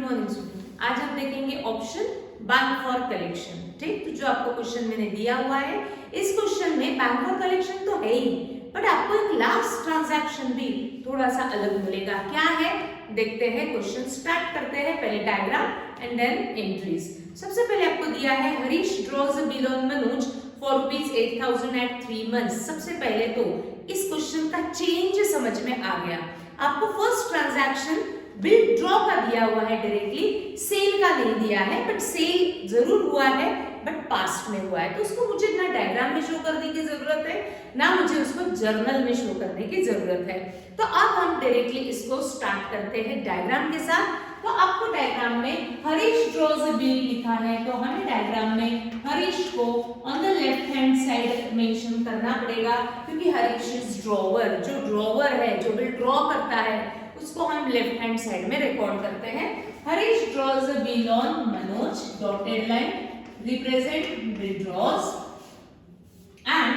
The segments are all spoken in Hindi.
Morning student. आज हम देखेंगे ऑप्शन बैंक फॉर कलेक्शन। ठीक, तो जो आपको क्वेश्चन मैंने दिया हुआ है, इस क्वेश्चन में बैंक फॉर कलेक्शन तो है ही, बट आपको एक लास्ट ट्रांजैक्शन भी थोड़ा सा अलग मिलेगा। क्या है देखते हैं, क्वेश्चन स्टार्ट करते हैं। पहले डायग्राम एंड देन एंट्रीज। सबसे पहले आपको दिया है Harish draws a bill on Manoj for ₹8,000 at 3 months। सबसे पहले तो इस क्वेश्चन का चेंज समझ में आ गया। आपको फर्स्ट ट्रांजैक्शन बिल ड्रॉ का दिया हुआ है, डायरेक्टली सेल का नहीं दिया है, बट सेल जरूर हुआ है, बट पास्ट में हुआ है। तो उसको मुझे ना डायग्राम में शो करने की जरूरत है, ना मुझे उसको जर्नल में शो करने की जरूरत है। तो अब हम डायरेक्टली इसको स्टार्ट करते हैं डायग्राम के साथ। तो आपको डायग्राम में हरीश ड्रॉज अ बिल लिखा है, तो हमें डायग्राम में हरीश को on the left hand side mention करना पड़ेगा, क्योंकि हरीश इज ड्रॉवर। जो ड्रॉवर है, जो बिल ड्रॉ करता है, उसको हम लेफ्ट हैंड साइड में रिकॉर्ड करते हैं। Harish draws a bill on Manoj, dotted line represent bill draws, and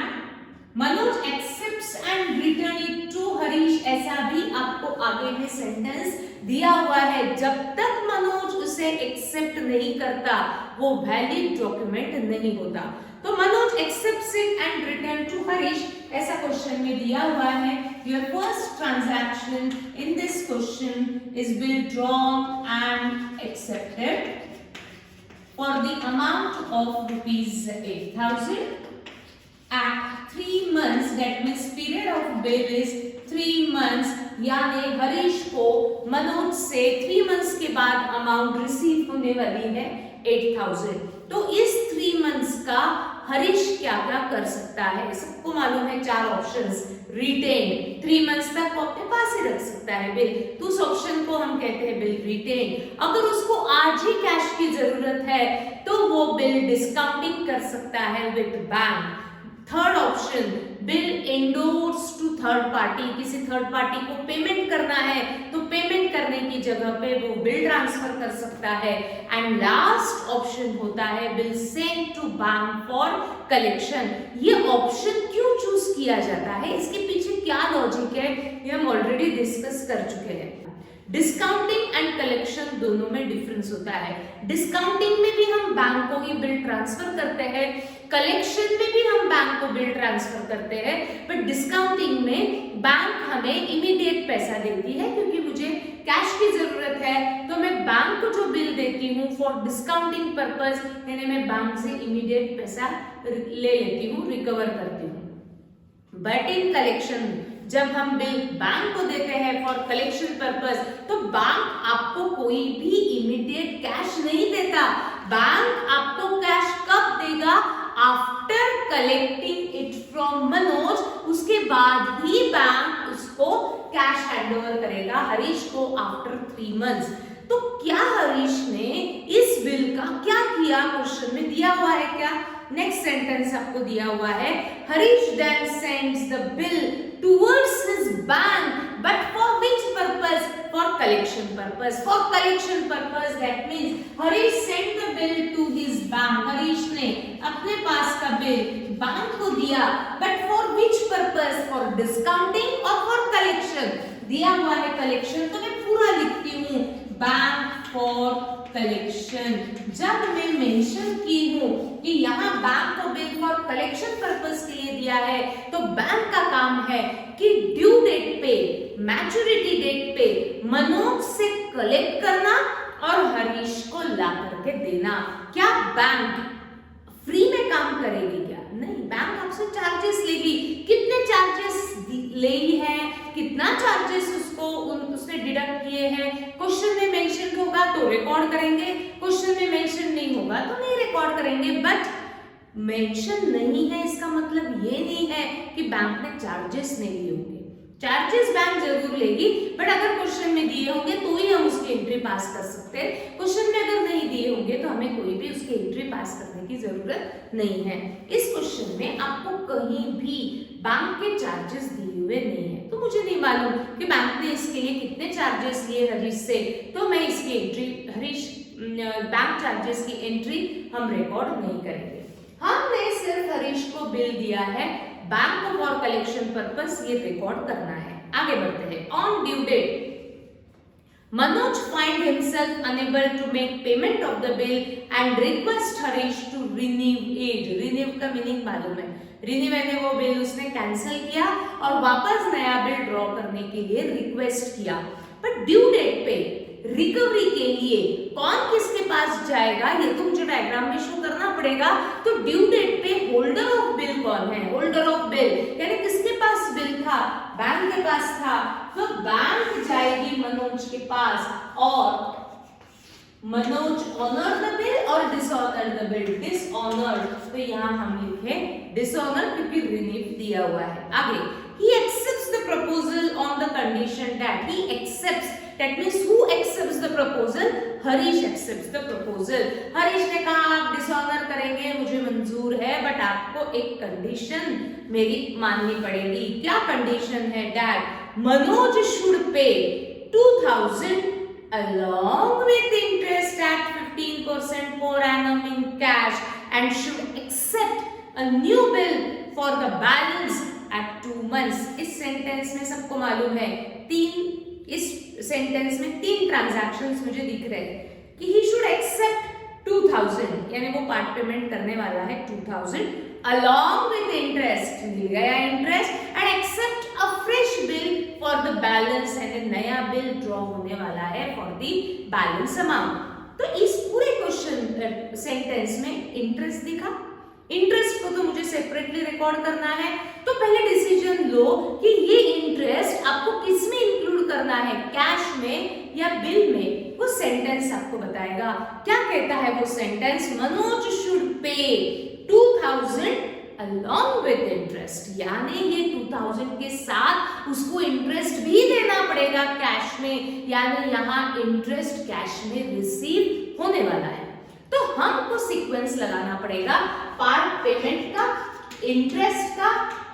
Manoj accepts and return it to Harish. ऐसा भी आपको आगे में सेंटेंस दिया हुआ है। जब तक मनोज उसे एक्सेप्ट नहीं करता, वो वैलिड डॉक्यूमेंट नहीं होता। तो Manoj accepts it and return to Harish, ऐसा क्वेश्चन में दिया हुआ है। Your first transaction in this question is bill drawn and accepted for the amount of ₹8,000 at 3 months, that means period of bill is 3 months, यानी हरीश को मनोज से 3 months के बाद अमाउंट रिसीव होने वाली है 8,000। तो इस 3 months का हरीश क्या क्या कर सकता है? सबको मालूम है 4 ऑप्शंस। रिटेन, 3 months तक वो अपने पास ही रख सकता है बिल, तो उस ऑप्शन को हम कहते हैं बिल रिटेन। अगर उसको आज ही कैश की जरूरत है, तो वो बिल डिस्काउंटिंग कर सकता है with bank. Third option, bill endorse to third party, किसी थर्ड पार्टी को पेमेंट करना है, तो पेमेंट करने की जगह पे वो बिल ट्रांसफर कर सकता है। एंड लास्ट ऑप्शन होता है bill send to bank for collection. ये ऑप्शन क्यों चूज किया जाता है, इसके पीछे क्या लॉजिक है, ये हम ऑलरेडी डिस्कस कर चुके हैं। डिस्काउंटिंग एंड कलेक्शन दोनों में डिफरेंस होता है। डिस्काउंटिंग में भी हम बैंक को ही बिल ट्रांसफर करते हैं, कलेक्शन में भी हम बैंक को बिल ट्रांसफर करते हैं, बट डिस्काउंटिंग में बैंक हमें इमीडिएट पैसा देती है, क्योंकि मुझे कैश की जरूरत है, तो मैं बैंक को जो बिल देती हूँ फॉर डिस्काउंटिंग पर्पस, यानी मैं बैंक से इमीडिएट पैसा ले लेती हूँ, रिकवर करती हूँ। बट इन कलेक्शन, जब हम बिल बैंक को देते हैं फॉर कलेक्शन पर्पस, तो बैंक आपको कोई भी इमीडिएट कैश नहीं देता। बैंक आपको कैश कब देगा? After collecting it from Manoj, उसके बाद ही बैंक उसको कैश हैंडओवर करेगा हरीश को आफ्टर 3 months। तो क्या हरीश ने इस बिल का क्या किया, क्वेश्चन में दिया हुआ है क्या? नेक्स्ट सेंटेंस आपको दिया हुआ है, Harish then sends the bill towards his bank, but for which purpose? For collection purpose. For collection purpose, that means Harish sent the bill to his bank. Harish ने अपने पास का बिल बैंक को दिया, but for which purpose? For discounting or for collection? दिया हुआ है collection, तो मैं पूरा लिखती हूँ बैंक फॉर कलेक्शन। जब मैं मेंशन की हूँ कि यहाँ बैंक को बिल फॉर कलेक्शन पर्पस के लिए दिया है, तो बैंक का काम है कि ड्यू डेट पे, मैच्योरिटी डेट पे मनोज से कलेक्ट करना और हरीश को ला करके देना। क्या बैंक फ्री में काम करेगी क्या? नहीं, बैंक आपसे चार्जेस लेगी। कितने चार्जेस लेगी है, कितना चार्जेस उसने डिडक्ट किए हैं, क्वेश्चन में मेंशन होगा तो रिकॉर्ड करेंगे, क्वेश्चन में मेंशन नहीं होगा तो नहीं रिकॉर्ड करेंगे। बट मेंशन नहीं है, इसका मतलब ये नहीं है कि बैंक ने चार्जेस नहीं लिए होंगे। चार्जेस बैंक जरूर लेगी, बट अगर क्वेश्चन में दिए होंगे तो ही हम उसकी एंट्री पास कर सकते हैं। क्वेश्चन में अगर नहीं दिए होंगे तो हमें कोई भी उसकी एंट्री पास करने की जरूरत नहीं है। इस क्वेश्चन में आपको कहीं भी बैंक के चार्जेस दिए हुए नहीं है, तो मुझे नहीं मालूम कि बैंक ने इसके लिए कितने चार्जेस लिए हरीश से, तो मैं इसकी एंट्री बैंक चार्जेस की एंट्री हम रिकॉर्ड नहीं करेंगे। हमने सिर्फ हरीश को बिल दिया है बैंक फॉर कलेक्शन पर्पस, ये रिकॉर्ड करना है। आगे बढ़ते हैं। On due date Manoj find himself unable to make payment of the bill and request Harish to renew it. Renew का मीनिंग मालूम है, renew यानी वो बिल उसने कैंसिल किया और वापस नया बिल ड्रॉ करने के लिए रिक्वेस्ट किया। बट ड्यू डेट पे रिकवरी के लिए कौन किसके पास जाएगा ये तो मुझे डायग्राम में शो करना पड़ेगा। तो ड्यू डेट पे होल्डर ऑफ बिल कौन है? होल्डर ऑफ बिल यानी किसके पास बिल था? बैंक के पास था। तो बैंक जाएगी मनोज के पास और मनोज ऑनर द बिल और डिसऑनर द बिल। डिसऑनर तो यहाँ हम लिखे डिसऑनर क्योंकि रिलीफ दिया हुआ है। आगे he accepts the proposal on the condition that he accepts, that means who accepts the proposal? Harish accepts the proposal। Harish ने कहा आप डिसऑनर करेंगे मुझे मंजूर है बट आपको एक कंडीशन मेरी माननी पड़ेगी। क्या कंडीशन है? that Manoj should pay 2000 along with interest at 15% per annum in cash and should accept a new bill for the balance at 2 months। इस सेंटेंस में सबको मालूम है इस सेंटेंस में 3 ट्रांजैक्शंस मुझे दिख रहे हैं कि he should accept 2000 यानी वो पार्ट पेमेंट करने वाला है 2000 along with interest, मिल गया interest and accept a fresh bill for the balance and नया बिल ड्रॉ होने वाला है फॉर द बैलेंस अमाउंट। तो इस पूरे क्वेश्चन सेंटेंस में इंटरेस्ट दिखा। इंटरेस्ट को तो मुझे सेपरेटली रिकॉर्ड करना है तो पहले डिसीजन लो कि ये इंटरेस्ट आपको किस में इंक्लूड करना है, कैश में या बिल में। वो सेंटेंस आपको बताएगा। क्या कहता है वो sentence? Manoj should pay 2000 along with interest, यानी ये 2000 के साथ उसको इंटरेस्ट भी देना पड़ेगा कैश में, यानी यहाँ इंटरेस्ट कैश में रिसीव होने वाला है। तो हमको सीक्वेंस लगाना पड़ेगा पार्ट पेमेंट का, इंटरेस्ट का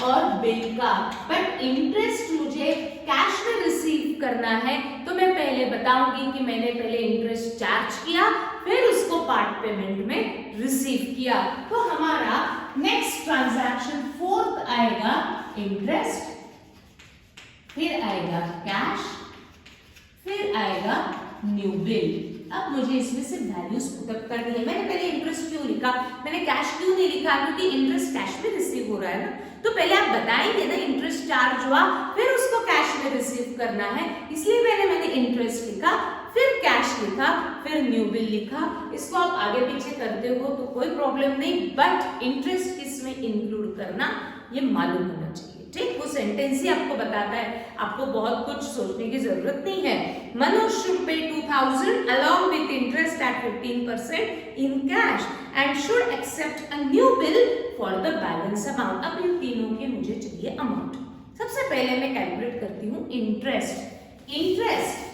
और बिल का। बट इंटरेस्ट मुझे कैश में रिसीव करना है तो मैं पहले बताऊंगी कि मैंने पहले इंटरेस्ट चार्ज किया फिर उसको पार्ट पेमेंट में रिसीव किया। तो हमारा नेक्स्ट ट्रांजैक्शन 4th आएगा इंटरेस्ट, फिर आएगा कैश, फिर आएगा न्यू बिल। अब मुझे इसमें से वैल्यूज पुटअप कर दिए। मैंने पहले इंटरेस्ट क्यों लिखा, मैंने कैश क्यों नहीं लिखा? क्योंकि इंटरेस्ट कैश में रिसीव हो रहा है ना, तो पहले आप बताएंगे ना इंटरेस्ट चार्ज हुआ फिर उसको कैश में रिसीव करना है, इसलिए मैंने इंटरेस्ट लिखा, फिर कैश लिखा, फिर न्यू बिल लिखा। इसको आप आगे पीछे करते हो तो कोई प्रॉब्लम नहीं, बट इंटरेस्ट किस में इंक्लूड करना ये मालूम होना चाहिए। ठीक, वो सेंटेंस ही आपको बताता है, आपको बहुत कुछ सोचने की जरूरत नहीं है। Manoj should pay 2000 along with interest at 15% in cash and should accept a new bill for the balance amount। अब इन तीनों के मुझे चाहिए अमाउंट। सबसे पहले मैं कैलकुलेट करती हूँ interest. Interest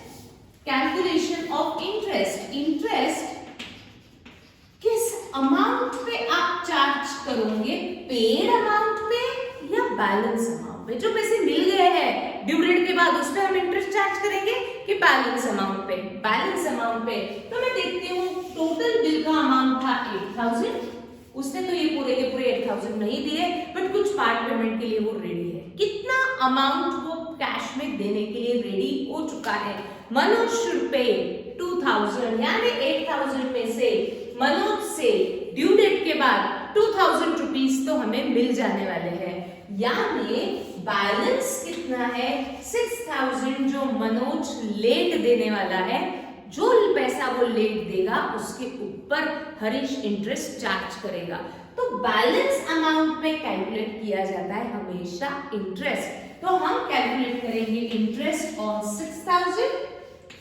calculation of interest. Interest किस अमाउंट पे आप चार्ज करोगे, पेड अमाउंट पे या बैलेंस अमाउंट पे? जो पैसे मिल गए हैं ड्यू डेट के बाद उस पे हम इंटरेस्ट चार्ज करेंगे कि बैलेंस अमाउंट पे? बैलेंस अमाउंट पे। तो मैं देखती हूँ टोटल बिल का अमाउंट था 8000, उसने तो ये पूरे के पूरे 8000 नहीं दिए बट कुछ पार्ट पेमेंट के लिए वो रेडी है। कितना अमाउंट वो कैश में देने के लिए रेडी हो चुका है? मनोज शुड पे 2000 यानी 8000 में से मनोज से ड्यू डेट के बाद 2000 रुपीस तो हमें मिल जाने वाले हैं, यानी बैलेंस कितना है? 6000 जो मनोज लेट देने वाला है, जो पैसा वो लेट देगा उसके ऊपर हरीश इंटरेस्ट चार्ज करेगा। तो बैलेंस अमाउंट पे कैलकुलेट किया जाता है हमेशा इंटरेस्ट। तो हम कैलकुलेट करेंगे इंटरेस्ट ऑन 6000।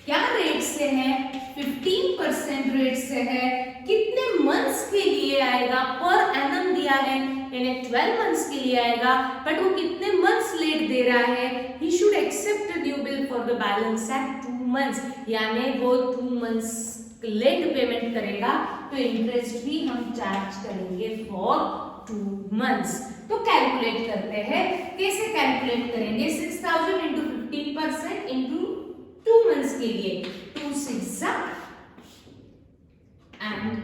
क्या रेट से है? 15% रेट से है। कितने मंथ्स के लिए आएगा? पर एनम दिया है यानी 12 मंथ्स के लिए आएगा, बट वो कितने मंथ्स लेट दे रहा है? He should accept new bill for the balance at 2 months, यानी वो 2 मंथ्स लेट पेमेंट करेगा तो इंटरेस्ट भी हम चार्ज करेंगे फॉर 2 मंथ्स। तो कैलकुलेट करते हैं, कैसे कैलकुलेट करेंगे? 6000 इंटू 15% इंटू 2 मंथ्स के लिए 2 6 and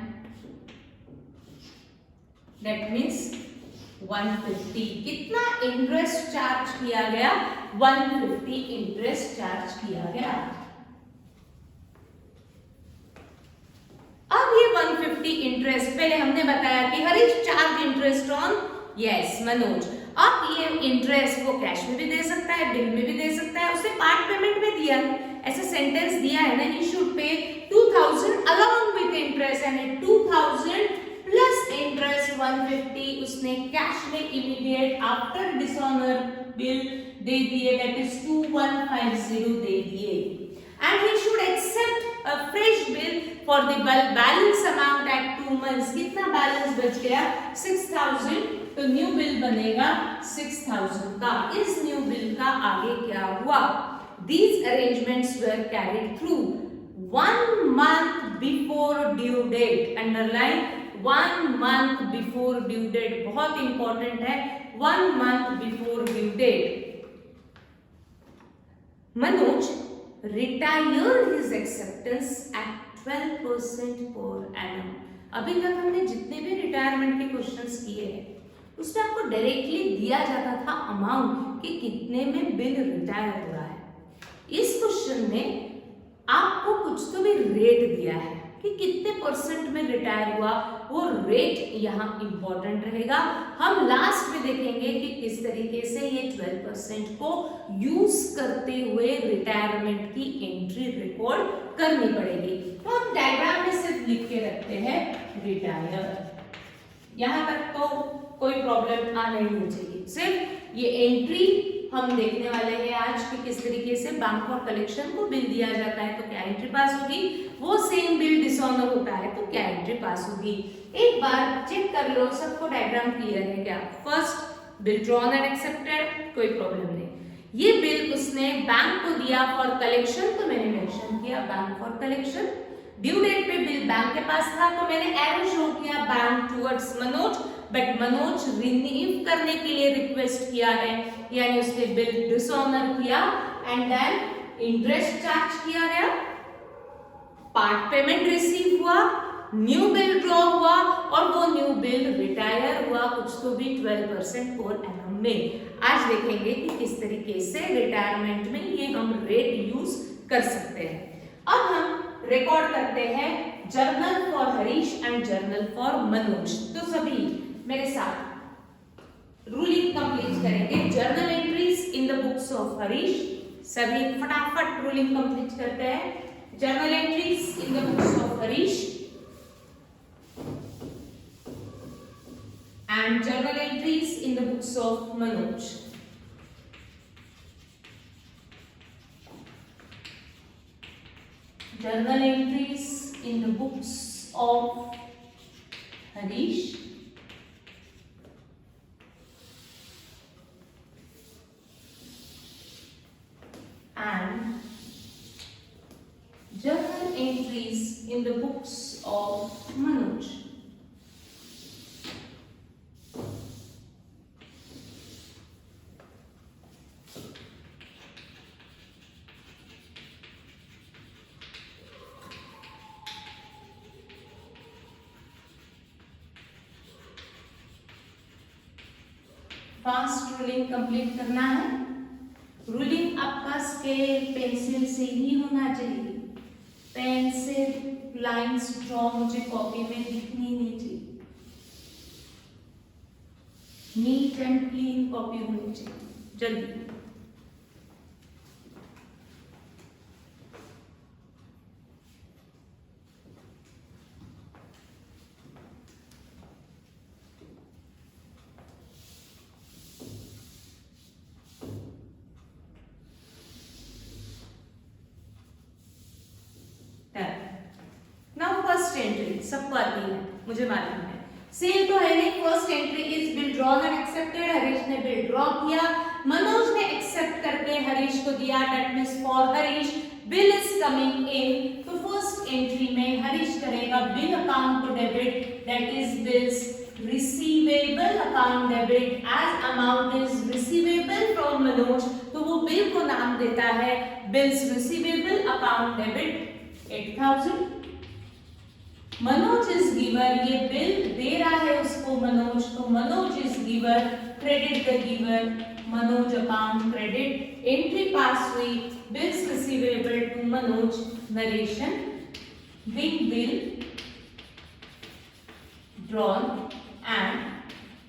that means 150। कितना इंटरेस्ट चार्ज किया गया? 150 इंटरेस्ट चार्ज किया गया। 250 इंटरेस्ट, पहले हमने बताया कि Harish charge interest on, yes Manoj. अब ये इंटरेस्ट वो कैश में भी दे सकता है, बिल में भी दे सकता है, उसने पार्ट पेमेंट में दिया, ऐसा सेंटेंस दिया है ना, he should pay 2000 along with interest, यानी 2000 प्लस इंटरेस्ट 150 उसने कैश में इमीडिएट आफ्टर डिसऑनर बिल दे दिए, दैट इज 2150 दे दिए। And he should accept a fresh bill for the balance amount at 2 months. कितना बैलेंस बच गया? 6000, तो न्यू बिल बनेगा 6000 का। इस न्यू बिल का आगे क्या हुआ? These arrangements were carried through 1 month before due date. Underline 1 month before due date, बहुत इंपॉर्टेंट है, 1 month before due date. Manoj retired his acceptance at 12% per annum. अभी तक हमने जितने भी रिटायरमेंट के क्वेश्चंस किए हैं उसमें आपको डायरेक्टली दिया जाता था अमाउंट कि कितने में बिल रिटायर हो रहा है। इस क्वेश्चन में आपको कुछ तो भी रेट दिया है कि कितने परसेंट में रिटायर हुआ, वो रेट यहाँ इंपॉर्टेंट रहेगा। हम लास्ट में देखेंगे कि किस तरीके से ये 12% को यूज करते हुए रिटायरमेंट की एंट्री रिकॉर्ड करनी पड़ेगी। तो हम डायग्राम में सिर्फ लिख के रखते हैं रिटायर, यहाँ तक तो कोई प्रॉब्लम आ नहीं चाहिए। सिर्फ ये एंट्री हम देखने वाले हैं आज कि किस तरीके से बैंक ऑफ कलेक्शन को बिल दिया जाता है तो क्या एंट्री पास होगी, वो सेम बिल डिसऑनर होता है तो क्या एंट्री पास होगी। एक बार चेक कर लो सबको डायग्राम क्लियर है क्या? First bill drawn and accepted, कोई प्रॉब्लम नहीं। ये बिल उसने बैंक को दिया फॉर कलेक्शन, तो मैंने मेंशन किया bank for collection. Due date पे बिल बैंक के पास था तो मैंने एरो शो किया bank towards Manoj, but Manoj renew करने के लिए रिक्वेस्ट किया है, यानी उसने बिल डिसऑनर किया एंड देन इंटरेस्ट चार्ज किया गया, पार्ट पेमेंट रिसीव हुआ, न्यू बिल ड्रॉ हुआ और वो न्यू बिल रिटायर हुआ कुछ तो भी 12% पर एनम में। आज देखेंगे कि किस तरीके से रिटायरमेंट में ये हम रेट यूज कर सकते हैं। अब हम रिकॉर्ड करते हैं journal for Harish and journal for Manoj. तो सभी मेरे साथ रूलिंग कंप्लीट करेंगे। Journal entries in the books of Harish, सभी फटाफट रूलिंग कंप्लीट करते हैं। Journal entries in the books of Harish and journal entries in the books of Manoj. Journal entries in the books of Harish and journal entries in the books of Manoj. Fast ruling complete करना है। रूलिंग आपका स्केल पेंसिल से ही होना चाहिए, पेंसिल लाइंस ड्रॉ मुझे कॉपी में दिखनी नहीं चाहिए, नीट एंड क्लीन कॉपी होनी चाहिए। जल्दी सबको आती है, मुझे मालूम है। सेल तो है नहीं। First entry is bill drawn and accepted, Harish ने बिल ड्रॉ किया, मनोज ने एक्सेप्ट करके हरीश को दिया, that means for Harish bill is coming in. तो फर्स्ट एंट्री में हरीश करेगा bill account to debit, that is bills receivable account debit, as amount is receivable from Manoj, तो वो बिल को नाम देता है bills receivable account debit 8000। Manoj is giver, ये बिल दे रहा है उसको मनोज, तो Manoj is giver, credit the giver, Manoj account credit, entry pass हुई, bills receivable to Manoj, narration, being bill drawn and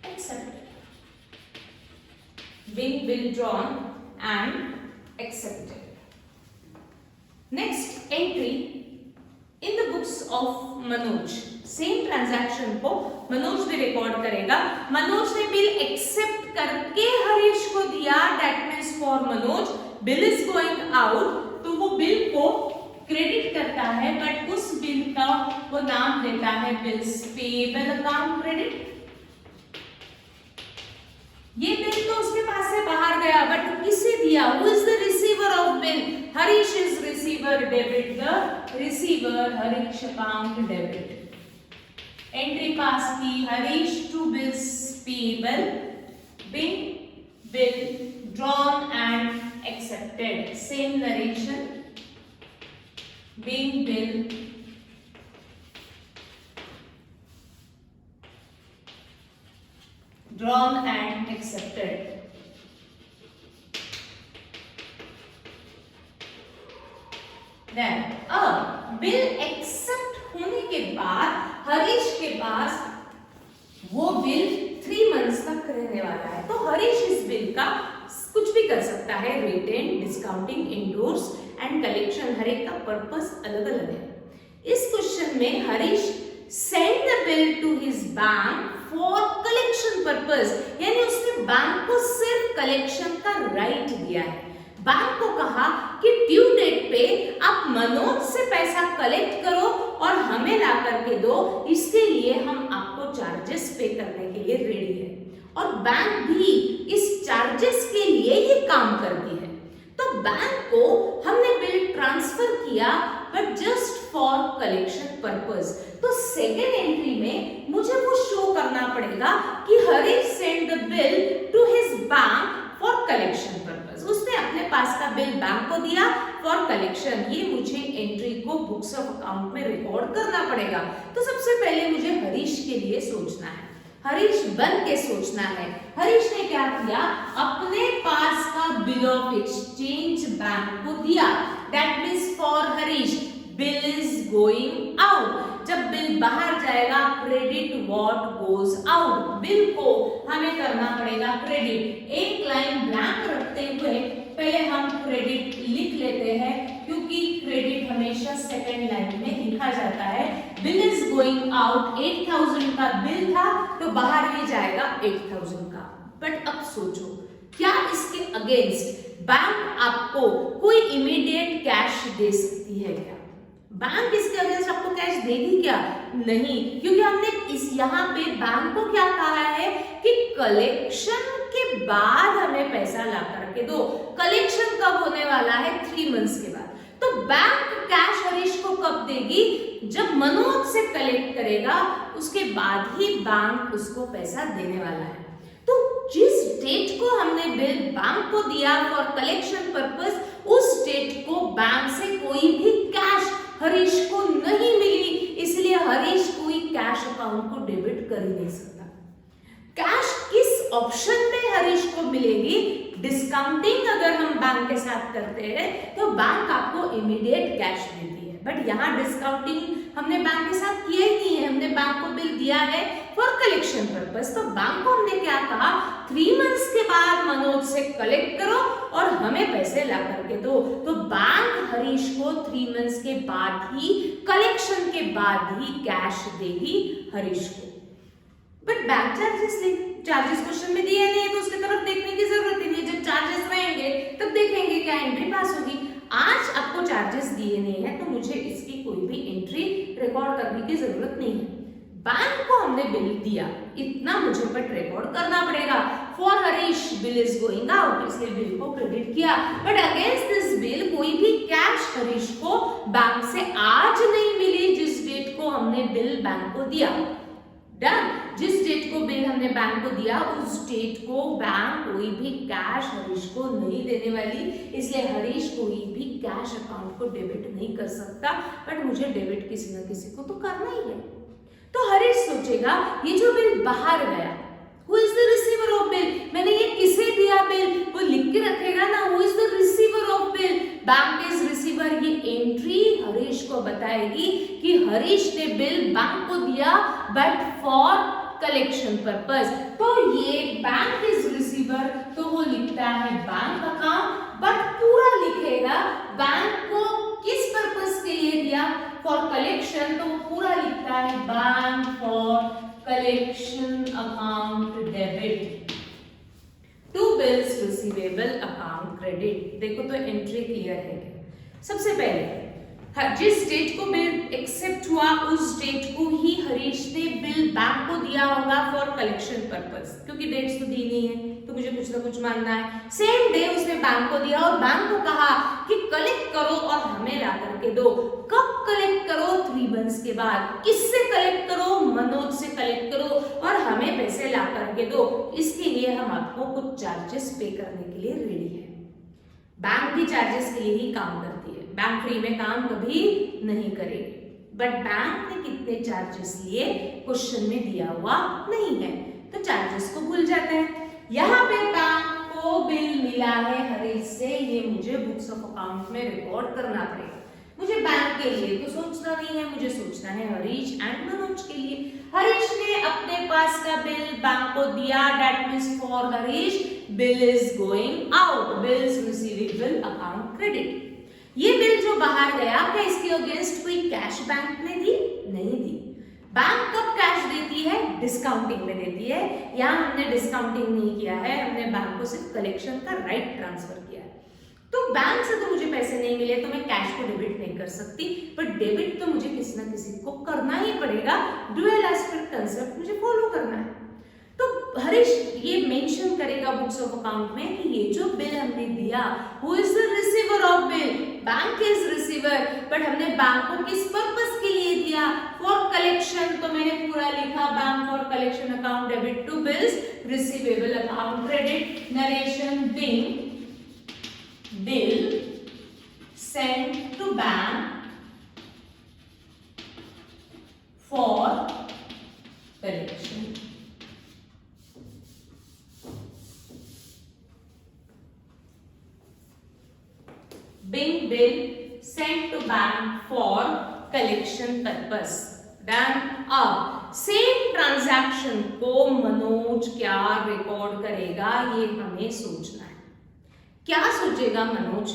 accepted. Bill drawn and accepted. Next entry in the books of Manoj. Same transaction को मनोज भी रिकॉर्ड करेगा. मनोज ने बिल एक्सेप्ट करके हरीश को दिया. That means for Manoj bill is going out, तो वो बिल को क्रेडिट करता है, बट उस बिल का वो नाम देता है बिल्स पेएबल अकाउंट क्रेडिट. ये बिल तो उसके पास से बाहर गया, बट किसे दिया? Who is the receiver of bill? Harish is receiver. Debit the receiver, Harish account debit. Entry pass की Harish to bills payable, bill drawn and accepted. Same narration. Bill drawn and accepted. Then अब बिल एक्सेप्ट होने के बाद हरीश के पास वो बिल 3 मंथ्स तक रहने वाला है. तो हरीश इस बिल का कुछ भी कर सकता है. Retain, discounting, endorse and collection. हर एक का पर्पस अलग अलग है. इस क्वेश्चन में Harish send the bill to his bank for collection purpose, यानी उसने बैंक को सिर्फ कलेक्शन का राइट दिया है. बैंक को कहा कि ड्यू डेट पे आप मनोज से पैसा कलेक्ट करो और हमें ला करके दो, इसके लिए हम आपको चार्जेस पे करने के लिए रेडी है. और बैंक भी इस चार्जेस के लिए ये काम करती है. तो बैंक को हमने बिल ट्रांसफर किया, but just for collection purpose. तो सेकेंड एंट्री में मुझे वो शो करना पड़ेगा कि Harish send the bill to his bank for collection purpose. उसने अपने पास का बिल बैंक को दिया फॉर कलेक्शन. ये मुझे एंट्री को बुक्स ऑफ अकाउंट में रिकॉर्ड करना पड़ेगा. तो सबसे पहले मुझे हरीश के लिए सोचना है. हरीश बन के सोचना है. हरीश ने क्या किया? अपने पास का बिल ऑफ एक्सचेंज बैंक को दिया. That means for Harish bill is going out. जब बिल बाहर जाएगा, credit what goes out. Bill को हमें करना पड़ेगा क्रेडिट. एक लाइन ब्लैंक रखते हुए पहले हम क्रेडिट लिख लेते हैं, क्योंकि क्रेडिट हमेशा सेकंड लाइन में लिखा जाता है. Bill is going out. 8000 का बिल था, तो बाहर भी जाएगा 8000 का. बट अब सोचो, क्या इसके अगेंस्ट बैंक आपको कोई इमीडिएट कैश दे सकती है क्या? बैंक इसके अगेंस्ट आपको कैश देगी क्या? नहीं, क्योंकि हमने इस यहाँ पे बैंक को क्या कहा है कि कलेक्शन के बाद हमें पैसा ला करके दो. कलेक्शन कब होने वाला है? 3 मंथ्स के बाद. तो बैंक कैश हरीश को कब देगी? जब मनोज से कलेक्ट करेगा, उसके बाद ही बैंक उसको पैसा देने वाला है. तो जिस डेट को हमने बिल बैंक को दिया फॉर कलेक्शन पर्पस, उस डेट को बैंक से कोई भी कैश हरीश को नहीं मिली, इसलिए हरीश कोई कैश अकाउंट को डेबिट कर ही नहीं सकता. कैश किस ऑप्शन में हरीश को मिलेगी? डिस्काउंटिंग अगर हम बैंक के साथ करते हैं तो बैंक आपको इमीडिएट कैश देती है. बट यहाँ डिस्काउंटिंग हमने बैंक के साथ किया ही नहीं है. हमने बैंक को बिल दिया है फॉर कलेक्शन पर्पस. तो बैंक को हमने क्या कहा? 3 मंथ्स के बाद मनोज से कलेक्ट करो और हमें पैसे ला करके दो. तो बैंक हरीश को 3 मंथ्स के बाद ही, कलेक्शन के बाद ही कैश देगी हरीश को. बट बैंक चार्जेस क्वेश्चन में दिए नहीं है, तो उसकी तरफ देखने की जरूरत ही नहीं. जब चार्जेस रहेंगे तब देखेंगे क्या एंट्री पास होगी. आज आपको चार्जेस दिए नहीं है, तो मुझे इसकी कोई भी एंट्री रिकॉर्ड करने की जरूरत नहीं है. बैंक को हमने बिल दिया, इतना मुझे बट रिकॉर्ड करना पड़ेगा. For Harish bill is going out, इसलिए बिल को क्रेडिट किया. बट अगेंस्ट दिस बिल कोई भी कैश हरीश को बैंक से आज नहीं मिली, जिस डेट को हमने बिल बैंक को दिया. डन. जिस डेट को बिल हमने बैंक को दिया, उस डेट को बैंक कोई भी कैश हरीश को नहीं देने वाली, इसलिए हरीश कोई भी कैश अकाउंट को डेबिट नहीं कर सकता. बट मुझे डेबिट किसी न किसी को तो करना ही है. तो हरीश सोचेगा, ये जो बिल बाहर गया, who is the receiver of bill? मैंने ये किसे दिया बिल? वो लिख के रखेगा ना, who is the receiver of bill bank is receiver, ये एंट्री हरीश को बताएगी कि हरीश ने बिल बैंक को दिया बट फॉर कलेक्शन पर्पस। तो ये बैंक इज रिसीवर, तो वो लिखता है बैंक अकाउंट, बट पूरा लिखेगा बैंक को किस पर्पस के लिए दिया, फॉर कलेक्शन, तो वो पूरा लिखता है bank for collection account debit to bills receivable account credit. देखो तो एंट्री क्लियर है क्या? सबसे पहले जिस डेट को बिल एक्सेप्ट हुआ उस डेट को ही हरीश ने बिल बैंक को दिया होगा फॉर कलेक्शन पर्पस, क्योंकि डेट्स तो दी नहीं है तो मुझे कुछ ना कुछ मानना है। सेम डे उसने बैंक को दिया और बैंक को कहा कि कलेक्ट करो और हमें ला करके दो। कब कलेक्ट करो? 3 मंथ्स के बाद। किससे कलेक्ट करो? मनोज से कलेक्ट करो और हमें पैसे ला करके दो। इसके लिए हम आपको कुछ चार्जेस पे करने के लिए रेडी है। बैंक भी चार्जेस के लिए ही काम करती है, बैंक फ्री में काम कभी नहीं करेगी। बट बैंक ने कितने चार्जेस लिए क्वेश्चन में दिया हुआ नहीं है, तो चार्जेस को भूल जाते हैं। यहाँ पे बैंक को बिल मिला है हरीश से, ये मुझे बुक्स ऑफ अकाउंट में रिकॉर्ड करना पड़ेगा। मुझे बैंक के लिए तो सोचना नहीं है, मुझे सोचना है हरीश एंड मनोज के लिए। हरीश ने अपने पास का बिल बैंक को दिया, that means for Harish bill is going out, bills receivable account credit. ये बिल जो बाहर गया, क्या इसके अगेंस्ट कोई कैश बैंक ने दी? नहीं दी। बैंक कब कैश देती है? डिस्काउंटिंग में देती है। यहाँ हमने डिस्काउंटिंग नहीं किया है, हमने बैंक को सिर्फ कलेक्शन का राइट ट्रांसफर किया है। तो बैंक से तो मुझे पैसे नहीं मिले तो मैं कैश को डेबिट नहीं कर सकती, बट डेबिट तो मुझे किसी ना किसी को करना ही पड़ेगा। डुअल एस्पेक्ट कंसेप्ट मुझे फॉलो करना है। तो हरीश ये मेंशन करेगा बुक्स ऑफ अकाउंट में कि ये जो बिल हमने दिया, who is the receiver of bill? Bank is receiver, but हमने बैंक को किस पर्पस के लिए दिया? For collection. तो मैंने पूरा लिखा bank for collection account debit to bills receivable account credit. Narration bill sent to bank for collection. Being bill sent to bank for collection purpose. Done. अब सेम ट्रांजैक्शन को मनोज क्या रिकॉर्ड करेगा, ये हमें सोचना है। क्या सोचेगा मनोज?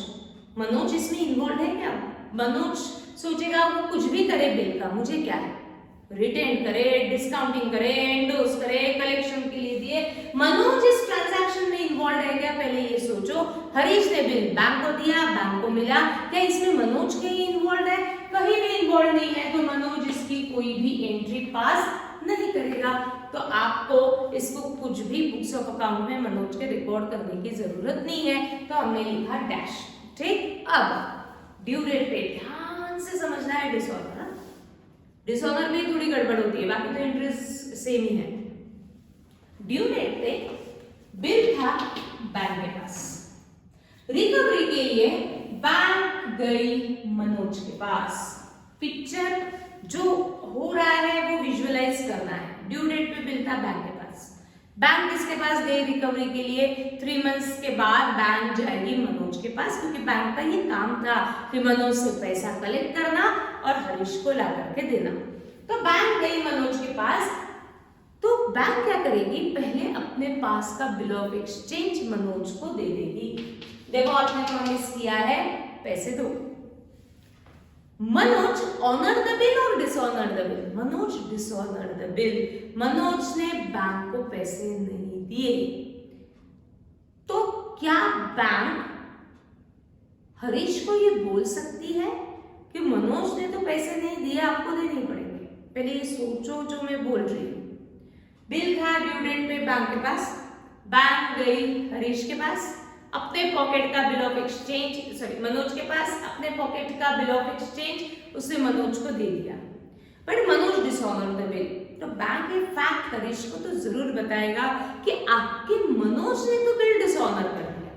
मनोज इसमें इन्वॉल्व है क्या? मनोज सोचेगा वो कुछ भी करे बिल का, मुझे क्या है, रिटेन करे, डिस्काउंटिंग करे, एंडोर्स करे, कलेक्शन के लिए दिए। मनोज इस ट्रांजैक्शन में इन्वॉल्व है क्या? पहले ये सोचो। हरीश ने बिल बैंक को दिया, बैंक को मिला, क्या इसमें मनोज कहीं इन्वॉल्व है? कहीं भी इन्वॉल्व नहीं है, तो मनोज इसकी कोई भी एंट्री पास नहीं करेगा। तो आपको इसको कुछ भी बुक्स ऑफ अकाउंट में मनोज के रिकॉर्ड करने की जरूरत नहीं है, तो हमने लिखा डैश। ठीक, अब ड्यू डेट पे ध्यान से समझना है डिसऑर्डर। डिसऑर्डर में थोड़ी गड़बड़ होती है, बाकी तो इंटरेस्ट सेम ही है। ड्यू डेट पे बिल था बैंक के पास, रिकवरी के लिए बैंक गई मनोज के पास। पिक्चर जो हो रहा है वो विजुअलाइज करना है। ड्यू डेट पे बिल था बैंक के पास, बैंक किसके पास गई रिकवरी के लिए? 3 मंथ्स के बाद बैंक जाएगी मनोज के पास, क्योंकि बैंक का ये काम था कि मनोज से पैसा कलेक्ट करना और हरीश को ला करके देना। तो बैंक गई मनोज के पास, तो बैंक क्या करेगी? पहले अपने पास का बिल ऑफ एक्सचेंज मनोज को दे देगी। देखो आपने प्रॉमिस किया है पैसे दो। मनोज ऑनर द बिल और dishonour the bill? Manoj dishonour the bill. Manoj ने बैंक को पैसे नहीं दिए, तो क्या बैंक हरीश को ये बोल सकती है कि मनोज ने तो पैसे नहीं दिए, आपको देने पड़ेंगे? पहले ये सोचो जो मैं बोल रही हूँ। बिल था ड्यू डेट पे बैंक के पास, बैंक गई हरीश के पास, अपने पॉकेट का bill of exchange, sorry Manoj के पास अपने पॉकेट का बिल ऑफ एक्सचेंज उसने मनोज को दे दिया, but Manoj dishonour the bill. तो बैंक ये फैक्ट हरीश को तो जरूर बताएगा कि आपके मनोज ने तो बिल डिसऑनर कर दिया।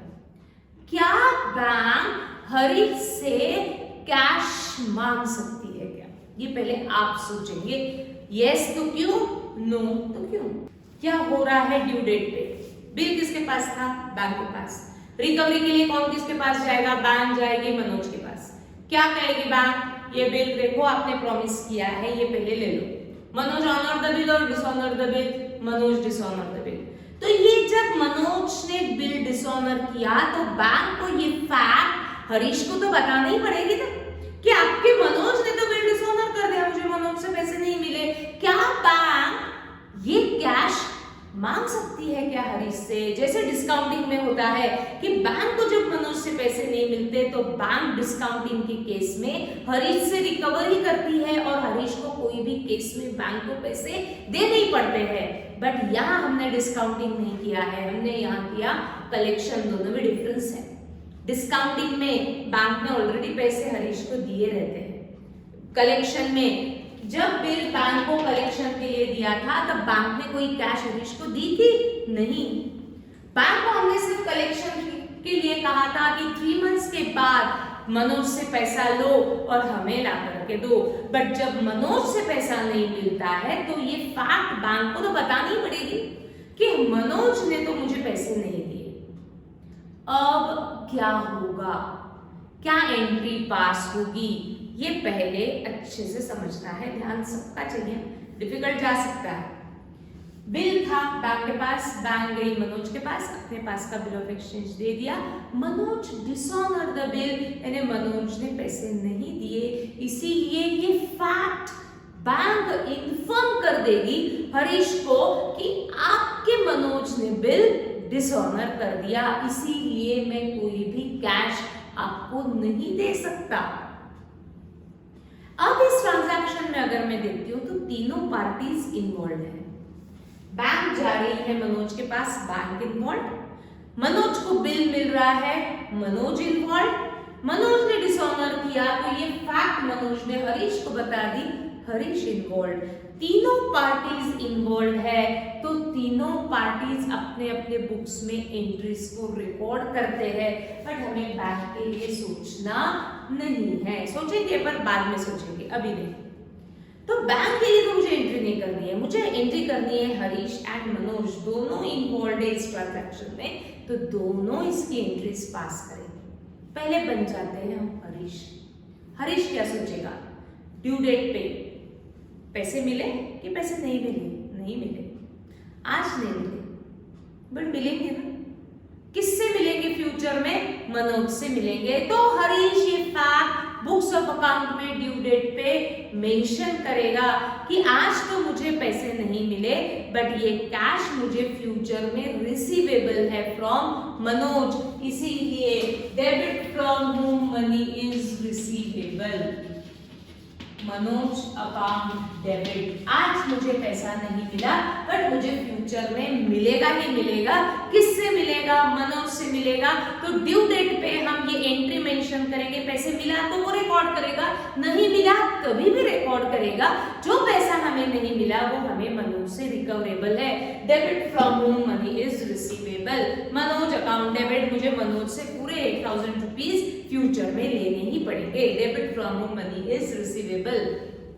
क्या बैंक हरीश से कैश मांग सकती है क्या? ये पहले आप सोचेंगे। यस तो क्यों, नो तो क्यों। क्या हो रहा है ड्यू डेट पे? बिल किसके पास था? बैंक के पास। रिकवरी के लिए कौन किसके पास जाएगा? बैंक जाएगी मनोज के पास। क्या कहेगी बैंक? ये बिल देखो आपने प्रॉमिस किया है, ये पहले ले लो। मनोज ऑनर द बिल और dishonour the bill? Manoj dishonour the bill. तो ये जब मनोज ने बिल डिसऑनर किया तो बैंक को ये फैक्ट हरीश को तो बताना ही पड़ेगी ना कि आपके मनोज ने तो बिल डिसऑनर कर दिया, मुझे मनोज से पैसे नहीं मिले। क्या बैंक ये कैश मांग सकती है क्या हरीश से? जैसे डिस्काउंटिंग में होता है कि बैंक को जब मनोज से पैसे नहीं मिलते तो बैंक डिस्काउंटिंग के केस में हरीश से रिकवरी करती है और हरीश को कोई भी केस में बैंक को पैसे देने ही पड़ते हैं। बट यहाँ हमने डिस्काउंटिंग नहीं किया है, हमने यहाँ किया कलेक्शन। दोनों में डिफरेंस है। डिस्काउंटिंग में बैंक ने ऑलरेडी पैसे हरीश को दिए रहते हैं। कलेक्शन में जब बिल बैंक को कलेक्शन के लिए दिया था तब बैंक ने कोई कैश हरीश को दी थी? नहीं। बैंक को हमने सिर्फ कलेक्शन के लिए कहा था कि 3 मंथ्स के बाद मनोज से पैसा लो और हमें ला करके दो। बट जब मनोज से पैसा नहीं मिलता है तो ये फैक्ट बैंक को तो बतानी पड़ेगी कि मनोज ने तो मुझे पैसे नहीं दिए। अब क्या होगा? क्या एंट्री पास होगी? ये पहले अच्छे से समझना है, ध्यान सबका चाहिए, डिफिकल्ट जा सकता है। बिल था बैंक के पास, बैंक गई मनोज के पास, अपने पास का बिल ऑफ एक्सचेंज दे दिया। मनोज डिसऑनर द बिल, यानी मनोज ने पैसे नहीं दिए, इसीलिए ये फैक्ट बैंक इन्फॉर्म कर देगी हरीश को कि आपके मनोज ने बिल डिसऑनर कर दिया, इसीलिए मैं कोई भी कैश आपको नहीं दे सकता। अब इस ट्रांजैक्शन में अगर मैं देखती हूँ तो तीनों पार्टीज इन्वॉल्व है। बैंक जा रही है मनोज के पास, बैंक इन्वॉल्व। मनोज को बिल मिल रहा है, मनोज इन्वॉल्व। मनोज ने डिसऑनर किया तो ये फैक्ट मनोज ने हरीश को बता दी, हरीश इन्वॉल्व। तीनों पार्टीज इन्वॉल्व है तो तीनों पार्टीज अपने अपने बुक्स में एंट्रीज को रिकॉर्ड करते हैं। बट हमें बैंक के लिए सोचना नहीं है, सोचेंगे पर बाद में सोचेंगे, अभी नहीं। तो बैंक के लिए तो मुझे एंट्री नहीं करनी है, मुझे एंट्री करनी है हरीश एंड मनोज, दोनों इन्वॉल्व है इस ट्रांजैक्शन में, तो दोनों इसकी एंट्रीज पास करेंगे। पहले बन जाते हैं हम हरीश। हरीश क्या सोचेगा? ड्यू डेट पे पैसे मिले कि पैसे नहीं मिले? नहीं मिले, आज नहीं मिले, बट मिलेंगे ना। किससे मिलेंगे फ्यूचर में? मनोज से मिलेंगे। तो हरीश ये फैक्ट बुक्स ऑफ अकाउंट में ड्यू डेट पे मेंशन करेगा कि आज तो मुझे पैसे नहीं मिले, बट ये कैश मुझे फ्यूचर में रिसीवेबल है फ्रॉम मनोज, इसीलिए debit from home money is receivable. Manoj account debit, आज मुझे पैसा नहीं मिला बट मुझे फ्यूचर में मिलेगा ही मिलेगा। किससे मिलेगा? मनोज से मिलेगा। तो ड्यू डेट पे हम ये एंट्री मेंशन करेंगे, पैसे मिला तो वो रिकॉर्ड करेगा, नहीं मिला कभी भी रिकॉर्ड करेगा। जो पैसा हमें नहीं मिला वो हमें मनोज से रिकवरेबल है। Debit from home money is receivable. Manoj account debit, मुझे मनोज से पूरे 8,000 रुपीज फ्यूचर में लेने ही पड़ेंगे। Debit from home money is receivable.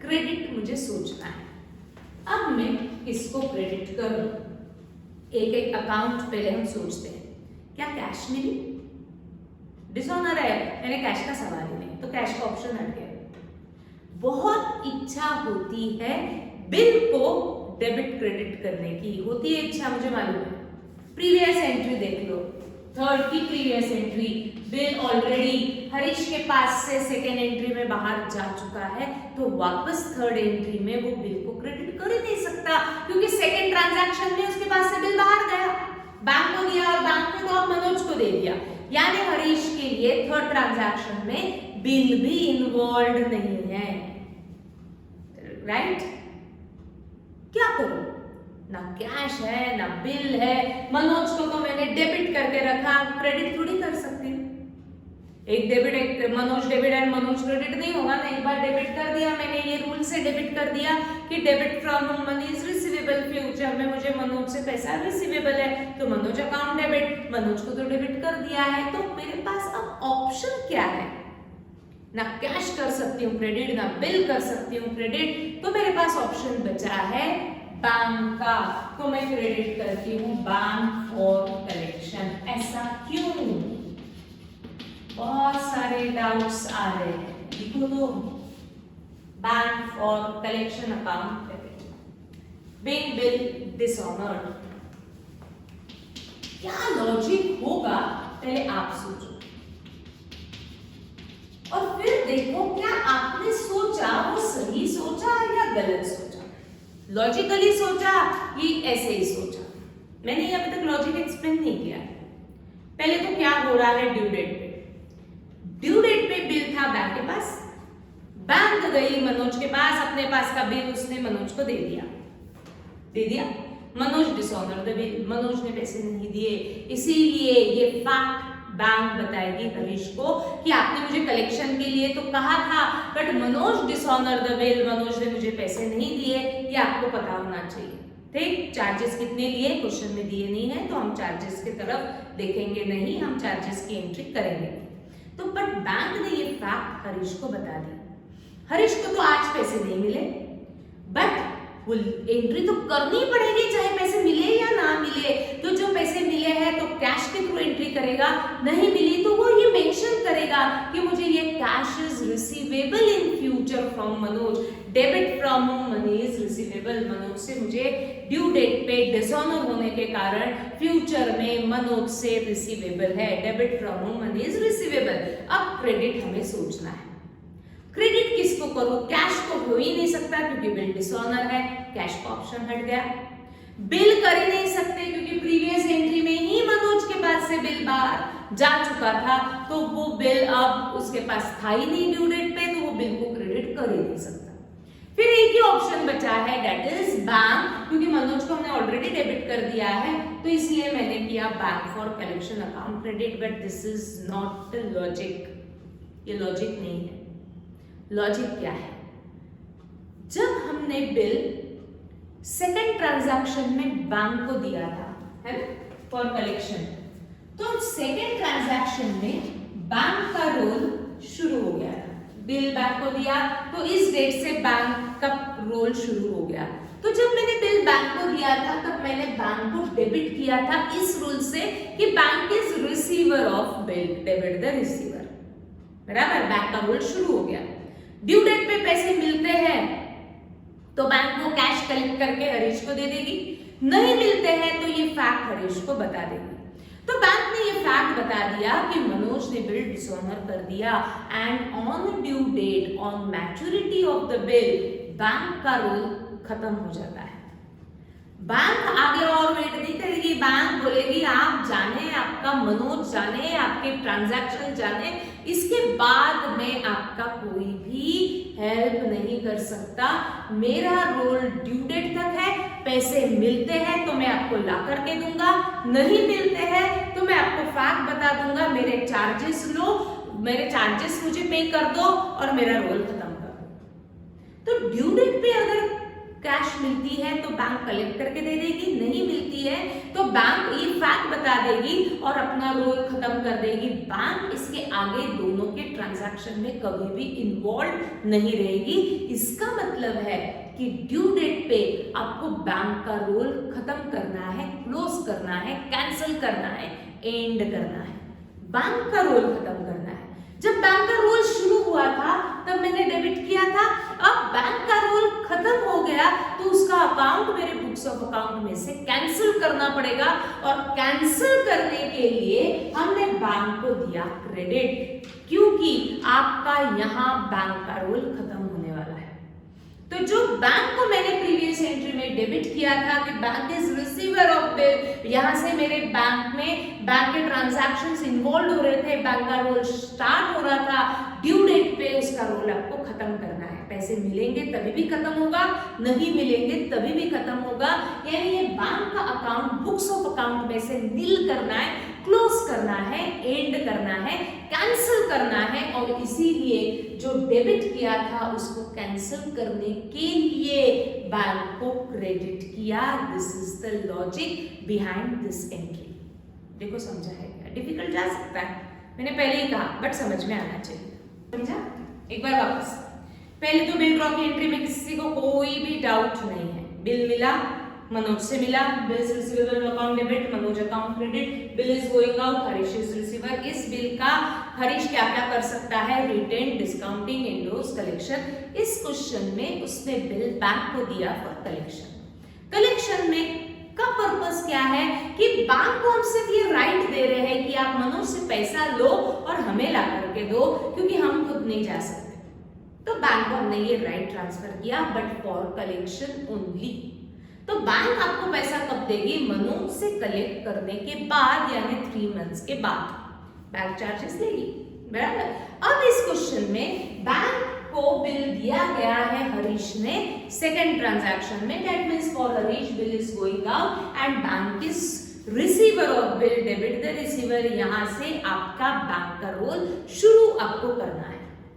Credit मुझे सोचना है। अब मैं किसको क्रेडिट करूं? एक एक अकाउंट पहले हम सोचते हैं। क्या कैश मिली? डिसऑनर है, मैंने कैश का सवाल ही नहीं, तो कैश का ऑप्शन हट गया। बहुत इच्छा होती है बिल को डेबिट क्रेडिट करने की, होती है इच्छा, मुझे मालूम है। प्रीवियस एंट्री देख लो, थर्ड की previous entry, bill already Harish के पास से सेकेंड एंट्री में बाहर जा चुका है, तो वापस थर्ड एंट्री में वो बिल को क्रेडिट कर ही नहीं सकता, क्योंकि सेकेंड ट्रांजैक्शन में उसके पास से बिल बाहर गया, बैंक को दिया और बैंक ने तो अब मनोज को दे दिया। यानी हरीश के लिए थर्ड ट्रांजैक्शन में बिल भी इन्वॉल्व नहीं है। राइट? क्या करूं? ना कैश है ना बिल है, मनोज को तो मैंने डेबिट करके रखा, क्रेडिट थोड़ी कर सकती हूँ। एक डेबिट, एक Manoj debit and Manoj credit नहीं होगा ना। एक बार डेबिट कर दिया मैंने, ये रूल से डेबिट कर दिया कि debit from home money is receivable, future में मुझे मनोज से पैसा रिसीवेबल है, तो मनोज अकाउंट डेबिट, मनोज को तो डेबिट कर दिया है। तो मेरे पास अब ऑप्शन क्या है? ना कैश कर सकती हूँ क्रेडिट, ना बिल कर सकती हूँ क्रेडिट, तो मेरे पास ऑप्शन बचा है बैंक का। तो मैं क्रेडिट करती हूँ बैंक फॉर कलेक्शन। कलेक्शन। ऐसा क्यों? बहुत सारे डाउट्स आ रहे हैं। लिखो तो bank for collection account big bill dishonoured. क्या लॉजिक होगा पहले आप सोचो और फिर देखो क्या आपने सोचा वो सही सोचा या गलत सोचा। लॉजिकली सोचा कि ऐसे ही सोचा। मैंने अभी तक लॉजिक एक्सप्लेन नहीं किया। पहले तो क्या हो रहा है, ड्यू डेट पे, ड्यू डेट पे बिल था बैंक के पास, बैंक गई मनोज के पास, अपने पास का बिल उसने मनोज को दे दिया। Manoj dishonour the bill, Manoj ने पैसे नहीं दिए, इसीलिए ये फैक्ट बैंक बताएगी हरीश को कि आपने मुझे कलेक्शन के लिए तो कहा था but Manoj dishonour the bill, Manoj ने मुझे पैसे नहीं दिए, ये आपको पता होना चाहिए। ठीक, चार्जेस कितने लिए क्वेश्चन में दिए नहीं है तो हम चार्जेस की तरफ देखेंगे नहीं, हम चार्जेस की एंट्री करेंगे। तो बट बैंक ने ये फैक्ट हरीश को बता दी। हरीश को तो आज पैसे नहीं मिले बट वो एंट्री तो करनी पड़ेगी चाहे पैसे मिले या ना मिले। तो जो पैसे मिले हैं तो कैश के थ्रू एंट्री करेगा, नहीं मिली तो वो ये मेंशन करेगा कि मुझे ये cash is receivable in future from Manoj, debit from money is receivable. Manoj से मुझे ड्यू डेट पे डिसऑनर होने के कारण फ्यूचर में मनोज से रिसीवेबल है, debit from money is receivable. अब क्रेडिट हमें सोचना है। क्रेडिट किसको करो? कैश को हो ही नहीं सकता क्योंकि बिल डिसऑनर है, कैश का ऑप्शन हट गया। बिल कर ही नहीं सकते क्योंकि प्रीवियस एंट्री में ही मनोज के पास से बिल बाहर जा चुका था, तो वो बिल अब उसके पास था ही नहीं ड्यू डेट पे, तो वो बिल को क्रेडिट कर ही नहीं सकता। फिर एक ही ऑप्शन बचा है दैट इज बैंक, क्योंकि मनोज को हमने ऑलरेडी डेबिट कर दिया है तो इसलिए मैंने किया bank for collection account credit. But this is not logic, ये लॉजिक नहीं है। लॉजिक क्या है? जब हमने बिल सेकंड ट्रांजैक्शन में बैंक को दिया था, है ना, फॉर कलेक्शन, तो सेकंड ट्रांजैक्शन में बैंक का रोल शुरू हो गया था। बिल बैंक को दिया तो इस डेट से बैंक का रोल शुरू हो गया। तो जब मैंने बिल बैंक को दिया था तब मैंने बैंक को डेबिट किया था इस रूल से कि bank is receiver of bill, debit the receiver, बराबर। बैंक का रोल शुरू हो गया। ड्यू डेट पे पैसे मिलते हैं तो बैंक वो कैश कलेक्ट करके हरीश को दे देगी, नहीं मिलते हैं तो ये फैक्ट हरीश को बता देगी। तो बैंक ने ये फैक्ट बता दिया कि मनोज ने बिल डिसऑनर कर दिया and on due date, on maturity of the bill, bank का रोल खत्म हो जाता है। बैंक आगे और वेट नहीं करेगी, बैंक बोलेगी आप जाने, आपका मनोज जाने, आपके ट्रांजैक्शन जाने, इसके बाद में आपका कोई भी हेल्प नहीं कर सकता। मेरा रोल ड्यू डेट तक है, पैसे मिलते हैं तो मैं आपको ला करके दूंगा, नहीं मिलते हैं तो मैं आपको फैक्ट बता दूंगा, मेरे चार्जेस लो, मेरे चार्जेस मुझे पे कर दो और मेरा रोल खत्म कर दो। तो ड्यू डेट पे अगर कैश मिलती है तो बैंक कलेक्ट करके दे देगी, नहीं मिलती है तो बैंक ये फैक्ट बता देगी और अपना रोल खत्म कर देगी। बैंक इसके आगे दोनों के ट्रांजैक्शन में कभी भी इन्वॉल्व नहीं रहेगी। इसका मतलब है कि ड्यू डेट पे आपको बैंक का रोल खत्म करना है, क्लोज करना है, कैंसिल करना है, एंड करना है, बैंक का रोल खत्म करना है। जब बैंक का रोल शुरू हुआ था तब मैंने डेबिट किया था, अब बैंक का रोल खत्म हो गया तो उसका अकाउंट मेरे बुक्स ऑफ अकाउंट में से कैंसिल करना पड़ेगा और कैंसिल करने के लिए हमने बैंक को दिया क्रेडिट, क्योंकि आपका यहाँ बैंक का रोल खत्म होने वाला है। तो जो बैंक को मैंने प्रीवियस एंट्री में डेबिट किया था कि bank is receiver of bill, यहां से मेरे बैंक में बैंक के ट्रांजैक्शंस इन्वॉल्व हो रहे थे, बैंक का रोल स्टार्ट हो रहा था, ड्यू डेट पे उसका रोल आपको खत्म करना है। पैसे मिलेंगे तभी भी खत्म होगा, नहीं मिलेंगे तभी भी खत्म होगा। यानी ये बैंक का अकाउंट बुक्स ऑफ अकाउंट में से नील करना है, क्लोज करना है, एंड करना है, कैंसिल करना है और इसीलिए जो डेबिट किया था उसको कैंसिल करने के लिए बैंक को क्रेडिट किया। This is the logic behind this entry. देखो समझा है क्या? डिफिकल्ट जा सकता है, मैंने पहले ही कहा, बट समझ में आना चाहिए। समझा? एक बार वापस। पहले तो बिल ड्रॉ की एंट्री में किसी को कोई भी डाउट नहीं है, बिल मिला, मनोज से मिला, bill is receivable account debit, Manoj account credit, bill is going out, Harish is receiver. इस बिल का हरीश क्या क्या कर सकता है? Retain, discounting, endorse, collection. इस क्वेश्चन में उसने बिल बैंक को दिया फॉर कलेक्शन। कलेक्शन में का पर्पस क्या है कि बैंक को हम सिर्फ ये राइट दे रहे हैं कि आप मनोज से पैसा लो और हमें ला करके दो, क्योंकि हम खुद नहीं जा सकते। तो बैंक को हमने ये राइट ट्रांसफर किया, बट फॉर कलेक्शन ओनली। तो बैंक आपको पैसा कब देगी? मनोज से कलेक्ट करने के बाद, यानी 3 मंथ्स के बाद बैंक चार्जेस लेगी, बराबर। अब इस क्वेश्चन में बैंक को बिल दिया गया है हरीश ने सेकंड ट्रांजैक्शन में, that means for Harish bill is going out and bank is receiver of bill, debit the receiver. यहां से आपका बैंक का रोल शुरू आपको करना है।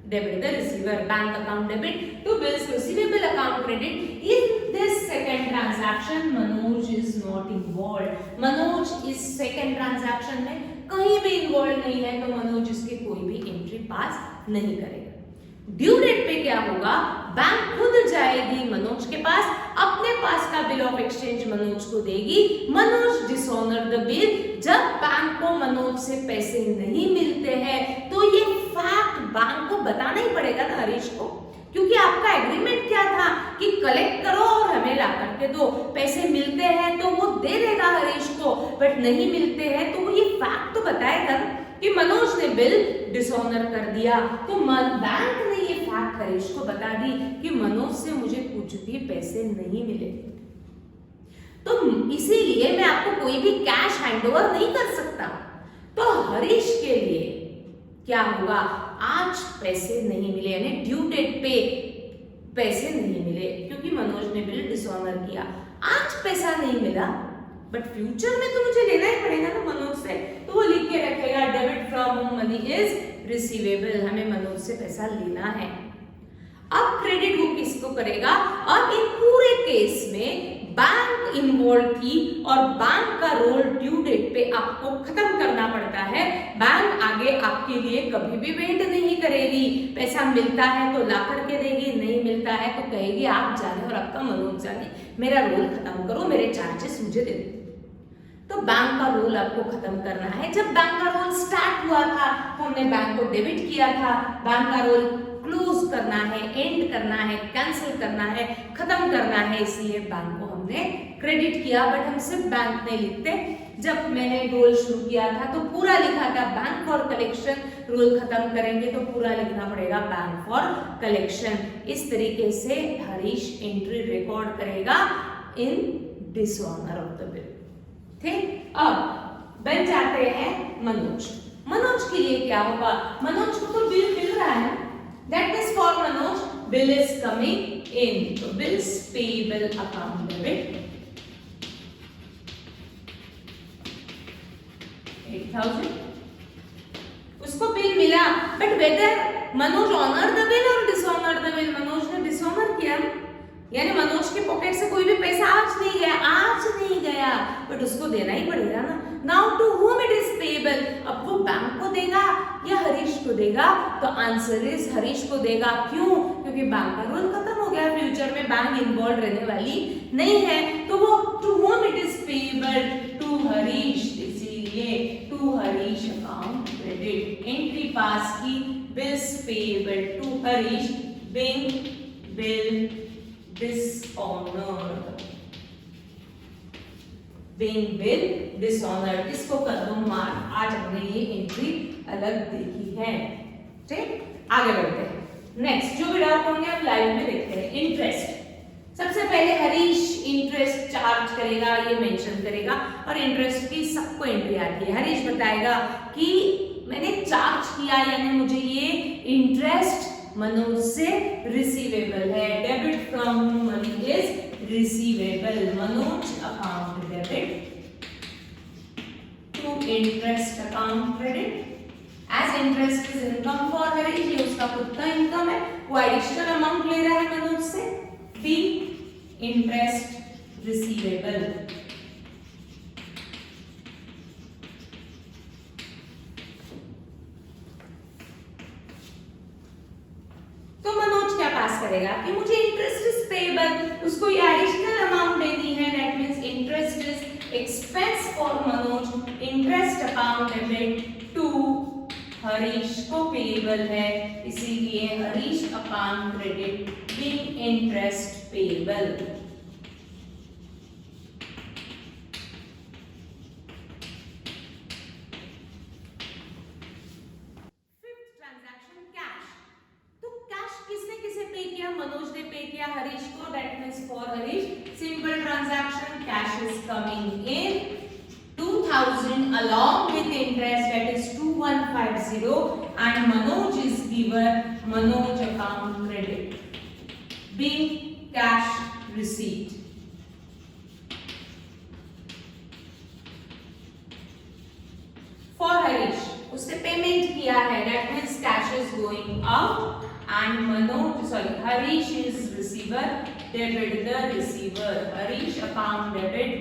Debit the receiver, bank account debit to bills receivable account credit. In this second transaction Manoj is not involve. Manoj इस सेकंड ट्रांजैक्शन में कहीं भी इन्वॉल्व नहीं है, तो मनोज इसकी कोई भी एंट्री पास नहीं करेगा। ड्यू डेट पे क्या होगा? बैंक खुद जाएगी मनोज के पास, अपने पास का बिल ऑफ एक्सचेंज मनोज को देगी, मनोज डिसऑनर द बिल। जब बैंक को मनोज से पैसे नहीं मिलते हैं तो ये फैक्ट बैंक को बताना ही पड़ेगा ना हरीश को, क्योंकि आपका एग्रीमेंट क्या था कि कलेक्ट करो और हमें ला करके दो। पैसे मिलते हैं तो वो दे देगा हरीश को, बट नहीं मिलते हैं तो वो ये फैक्ट तो बताएगा कि मनोज ने बिल डिसऑनर कर दिया। तो बैंक ने ये फैक्ट हरीश को बता दी कि मनोज से मुझे कुछ भी पैसे नहीं मिले, तो इसीलिए मैं आपको कोई भी कैश हैंडओवर नहीं कर सकता। तो हरीश के लिए क्या होगा? आज पैसे नहीं मिले, यानी ड्यू डेट पे पैसे नहीं मिले, क्योंकि मनोज ने बिल डिसऑनर किया। आज पैसा नहीं मिला, बट फ्यूचर में तो मुझे लेना ही पड़ेगा ना मनोज से, तो वो लिख के रखेगा debit from home money is receivable, हमें मनोज से पैसा लेना है। अब क्रेडिट वो किसको करेगा? अब इन पूरे केस में बैंक इन्वॉल्व थी और बैंक का रोल ड्यू डेट पे आपको खत्म करना पड़ता है। बैंक आगे आपके लिए कभी भी वेट नहीं करेगी। पैसा मिलता है तो ला करके देगी, नहीं मिलता है तो कहेगी आप जाने और आपका मनोज जाने, मेरा रोल खत्म करो, मेरे चार्जेस मुझे दे दो। तो बैंक का रोल आपको खत्म करना है। जब बैंक का रोल स्टार्ट हुआ था तो हमने बैंक को डेबिट किया था, बैंक का रोल क्लोज करना है, एंड करना है, कैंसिल करना है, खत्म करना है, इसलिए बैंक को हमने क्रेडिट किया। बट हम सिर्फ बैंक नहीं लिखते, जब मैंने रोल शुरू किया था तो पूरा लिखा था बैंक फॉर कलेक्शन, रोल खत्म करेंगे तो पूरा लिखना पड़ेगा बैंक फॉर कलेक्शन। इस तरीके से हरीश एंट्री रिकॉर्ड करेगा इन डिसऑनर ऑफ द बिल। ठीक, अब बन जाते हैं मनोज। मनोज के लिए क्या होगा? मनोज को तो बिल मिल रहा है, that is for Manoj bill is coming in, तो बिल्स पेएबल अकाउंट डेबिट 8000, उसको बिल मिला, but whether Manoj honour the bill और डिसऑनर द बिल, मनोज ने डिसऑनर किया, यानी मनोज के पॉकेट से कोई भी पैसा आज नहीं गया, बट उसको देना ही पड़ेगा ना। Now to whom it is payable, अब वो बैंक को देगा या हरीश को देगा? तो आंसर इज हरीश को देगा। क्यों? क्योंकि बैंक का रोल खत्म हो गया, फ्यूचर में बैंक इन्वॉल्व रहने वाली नहीं है, तो वो to whom it is payable, to Harish, इसीलिए to Harish account credit. Entry pass की bills payable to Harish being bill dishonoured, being bill dishonored, इसको कर दो मार्क। आज हमने ये एंट्री अलग देखी है। ठीक, आगे बढ़ते हैं। नेक्स्ट जो भी डाउट होंगे आप लाइव में देखते हैं। इंटरेस्ट, सबसे पहले हरीश इंटरेस्ट चार्ज करेगा, ये मेंशन करेगा, और इंटरेस्ट की सबको एंट्री आती है। हरीश बताएगा कि मैंने चार्ज किया, यानी मुझे ये इंटरेस्ट मनोज से रिसीवेबल है। Debit from money is receivable, Manoj account debit to interest account credit. As interest is income for Harish, ये उसका खुद का इनकम है, वो एडिशनल अमाउंट ले रहा है मनोज से। बी इंटरेस्ट रिसीवेबल, तो मनोज क्या पास करेगा कि मुझे इंटरेस्ट इज पेएबल, उसको ये एडिशनल अमाउंट देनी है, that means account debit to Harish को पेएबल है, इसीलिए Harish account credit being interest payable. Manoj ने पे किया हरीश को, that means for Harish simple transaction, cash is coming in 2000 along with interest, that is 2150, and Manoj is given Manoj account credit being cash receipt. For Harish उसने पेमेंट किया है, that means cash is going out, and Harish is receiver, debit the receiver, Harish account debit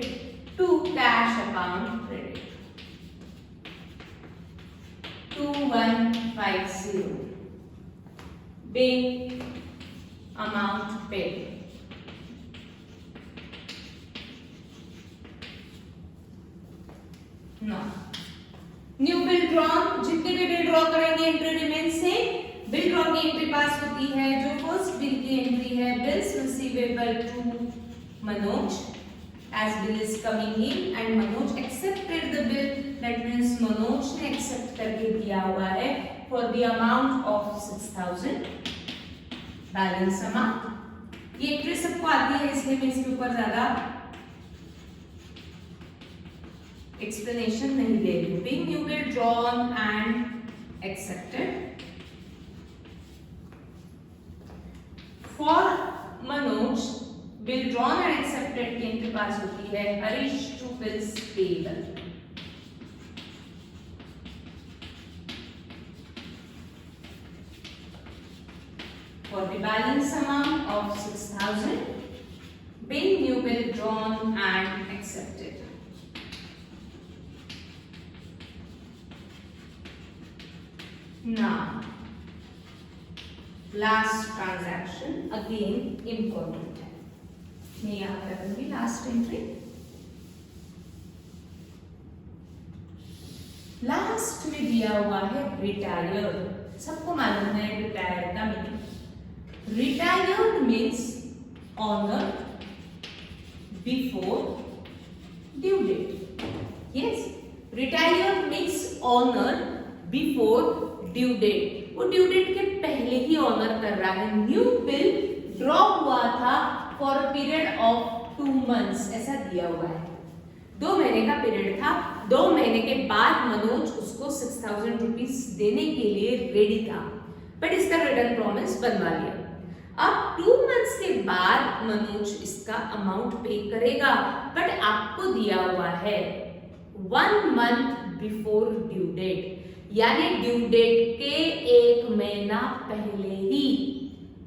to cash account credit 2150 being amount paid. Now new bill drawn, जितने भी बिल ड्रॉ करेंगे एंट्री रिमेन से, बिल ड्रॉ की एंट्री पास होती है, जो फर्स्ट बिल की एंट्री है bills receivable to Manoj as bill is coming in and Manoj accepted the bill, that means Manoj ने accept करके दिया हुआ है for the amount of 6000 balance amount। ये एंट्री सबको आती है इसलिए मैं इसके ऊपर ज्यादा explanation नहीं दे रही हूँ। Being new bill drawn and accepted for Manoj, bill drawn and accepted की एंट्री पास होती है Harish to bills payable। For the balance amount of 6000 being new bill drawn and accepted। Now last transaction again important है, मैं यहाँ करूँगी लास्ट एंट्री। लास्ट में दिया हुआ है रिटायर्ड, सबको मालूम है रिटायर्ड का meaning. Retired means honoured before due date. Yes, retired means honoured before due date, वो ड्यू डेट के पहले ही ऑनर कर रहा है। न्यू बिल ड्रॉ हुआ था for a period of 2 months, ऐसा दिया हुआ है। 2 महीने का पीरियड था, 2 महीने के बाद मनोज उसको 6000 रुपीज देने के लिए रेडी था, बट इसका रिटर्न प्रॉमिस बनवा लिया। अब 2 months के बाद मनोज इसका अमाउंट पे करेगा, बट आपको दिया हुआ है 1 month बिफोर ड्यू डेट, यानी ड्यू डेट के 1 महीना पहले ही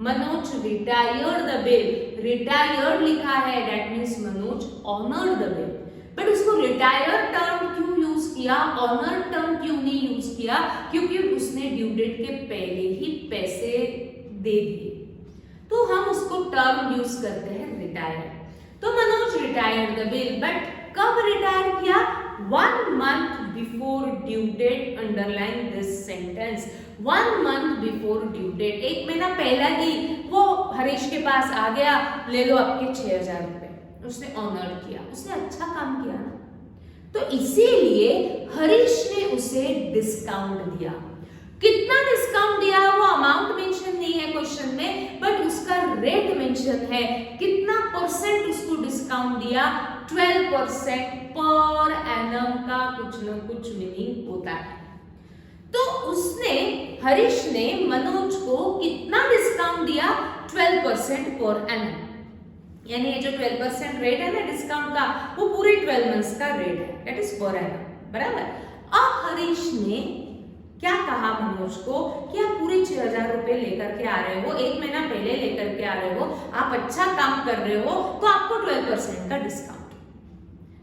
Manoj retired the bill. Retired लिखा है, that means Manoj honoured the bill, but उसको रिटायर्ड टर्म क्यों यूज किया, ऑनर्ड टर्म क्यों नहीं यूज किया? क्योंकि उसने ड्यू डेट के पहले ही पैसे दे दिए, तो हम उसको टर्म यूज करते हैं रिटायर्ड। तो Manoj retired the bill, but कब रिटायर किया? 1 month before due date, underline this sentence, 1 month before due date, 1 महीना पहला ही वो हरीश के पास आ गया, ले लो आपके 6000 रुपए, उसने ऑनर किया, उसने अच्छा काम किया ना, तो इसीलिए हरीश ने उसे डिस्काउंट दिया। कितना डिस्काउंट दिया वो अमाउंट मेंशन नहीं है क्वेश्चन में, बट उसका रेट मेंशन है, कितना परसेंट उसको डिस्काउंट दिया, 12% पर एनम का कुछ न कुछ मीनिंग होता है। तो उसने हरीश ने मनोज को कितना डिस्काउंट दिया? 12% पर एनम, यानी ये जो 12% रेट है ना डिस्काउंट का, वो पूरे 12 months का रेट है, दैट इज पर एनम, बराबर। अब हरीश ने क्या कहा मनोज को कि आप पूरे 6000 रुपए लेकर के आ रहे हो, 1 महीना पहले लेकर के आ रहे हो, आप अच्छा काम कर रहे हो, तो आपको 12% का डिस्काउंट।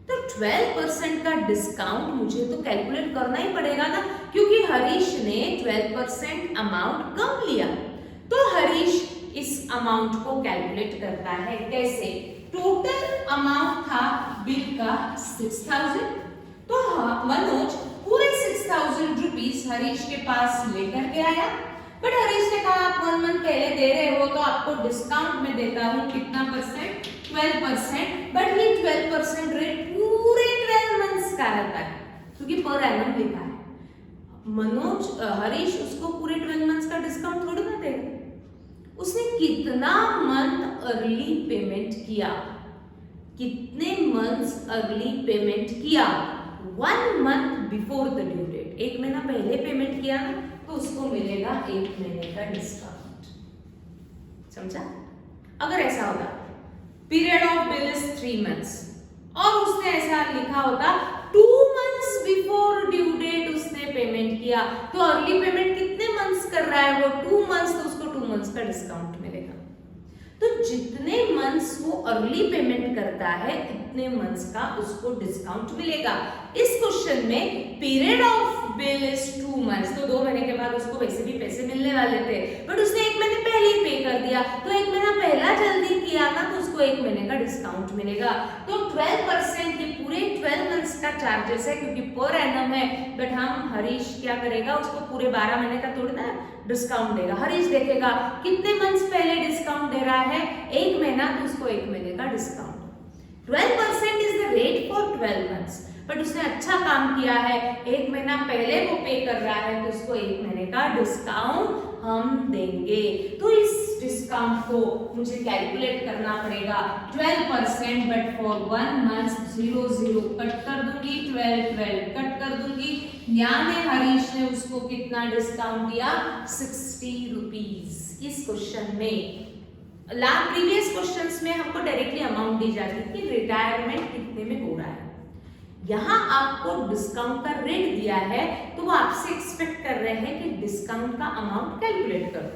तो 12% का डिस्काउंट मुझे तो कैलकुलेट करना ही पड़ेगा ना, क्योंकि हरीश ने 12% अमाउंट कम लिया। तो हरीश इस अमाउंट को कैलकुलेट करता है कैसे? टोटल अमाउंट था बिल का 6000, तो मनोज पूरे 6,000 रुपीज हरीश के पास लेकर के आया, बट हरीश ने कहा आप 1 मंथ पहले दे रहे हो तो आपको डिस्काउंट में देता हूं कितना परसेंट, 12%, बट ये 12% रेट पूरे 12 मंथ्स का रहता है क्योंकि पर एनम लिखा है। हरीश उसको पूरे 12 मंथ्स का डिस्काउंट थोड़ी ना देगा। उसने कितना मंथ अर्ली पेमेंट किया, कितने मंथ्स अर्ली पेमेंट किया, 1 month before the due date, 1 महीना पहले पेमेंट किया ना तो उसको मिलेगा 1 महीने का डिस्काउंट। समझा? अगर ऐसा होता period of bill is 3 months और उसने ऐसा लिखा होता 2 मंथ्स बिफोर ड्यू डेट उसने पेमेंट किया, तो अर्ली पेमेंट कितने मंथ्स कर रहा है वो, 2 मंथ्स, तो उसको 2 मंथ्स का डिस्काउंट मिलेगा। तो जितने मंथ्स वो अर्ली पेमेंट करता है उतने मंथ्स का उसको डिस्काउंट मिलेगा। इस क्वेश्चन में period of bill is 2 months, तो 2 महीने के बाद उसको वैसे भी पैसे मिलने वाले थे, बट उसने 1 महीने पहले ही पे कर दिया, तो 1 महीना पहला जल्दी किया ना तो उसको 1 महीने का डिस्काउंट मिलेगा। तो 12% के पूरे 12 मंथ्स का चार्जेस है क्योंकि पर एनम है, बट हम हरीश क्या करेगा, उसको पूरे 12 महीने का थोड़ी ना डिस्काउंट देगा। हरीश देखेगा कितने मंथ्स पहले डिस्काउंट दे रहा है, 1 महीना, तो उसको 1 महीने का discount. 12% is the rate for 12 months, but उसने अच्छा काम किया है, 1 महीना पहले वो पे कर रहा है तो उसको 1 महीने का डिस्काउंट हम देंगे। तो इस डिस्काउंट को मुझे कैलकुलेट करना पड़ेगा 12%, बट फॉर 1 मंथ 0 0 कट कर दूंगी, 12 12 कट कर दूंगी, यानी हरीश ने उसको कितना डिस्काउंट दिया, 60 रुपीज। इस क्वेश्चन में प्रीवियस क्वेश्चंस में हमको डायरेक्टली अमाउंट दी जाती थी रिटायरमेंट कितने में हो रहा है, यहाँ आपको डिस्काउंट का रेट दिया है तो वो आपसे एक्सपेक्ट कर रहे हैं कि डिस्काउंट का अमाउंट कैलकुलेट करो।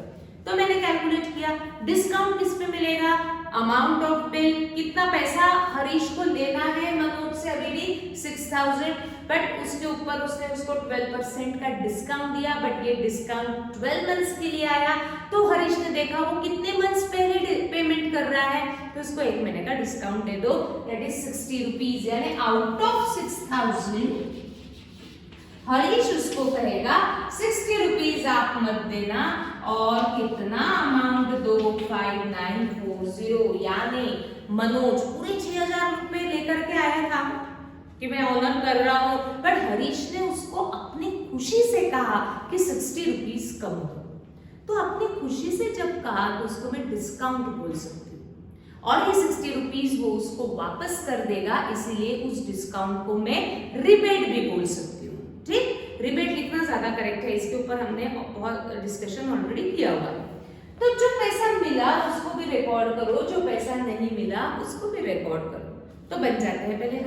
तो मैंने कैलकुलेट किया, डिस्काउंट किस पे मिलेगा, अमाउंट ऑफ बिल, कितना पैसा हरीश को देना है मनोज से अभी भी 6,000, बट उसके ऊपर उसने उसको 12% का डिस्काउंट दिया, बट ये डिस्काउंट 12 मंथ्स के लिए आया, तो हरीश ने देखा वो कितने मंथ्स पहले पेमेंट कर रहा है तो उसको 1 महीने का डिस्काउंट दे दो, दैट इज 60 रुपीज, यानी आउट ऑफ 6,000 हरीश उसको कहेगा 60 रुपीज आप मत देना और कितना अमाउंट दो, 5940, यानी मनोज पूरे 6,000 रुपए लेकर के आया था कि मैं ऑनर कर रहा हूं, बट हरीश ने उसको अपनी खुशी से कहा कि 60 रुपीज कम दो। तो अपनी खुशी से जब कहा तो उसको मैं डिस्काउंट बोल सकती हूँ और ये 60 रुपीज वो उसको वापस कर देगा, इसीलिए उस डिस्काउंट को मैं रिबेट भी बोल सकती हूँ। ठीक, रिबेट लिखना ज्यादा करेक्ट है, इसके ऊपर हमने बहुत डिस्कशन ऑलरेडी किया हुआ है। तो जो पैसा मिला उसको भी रिकॉर्ड करो, जो पैसा नहीं मिला उसको भी रिकॉर्ड करो, तो बन जाते हैं। पहले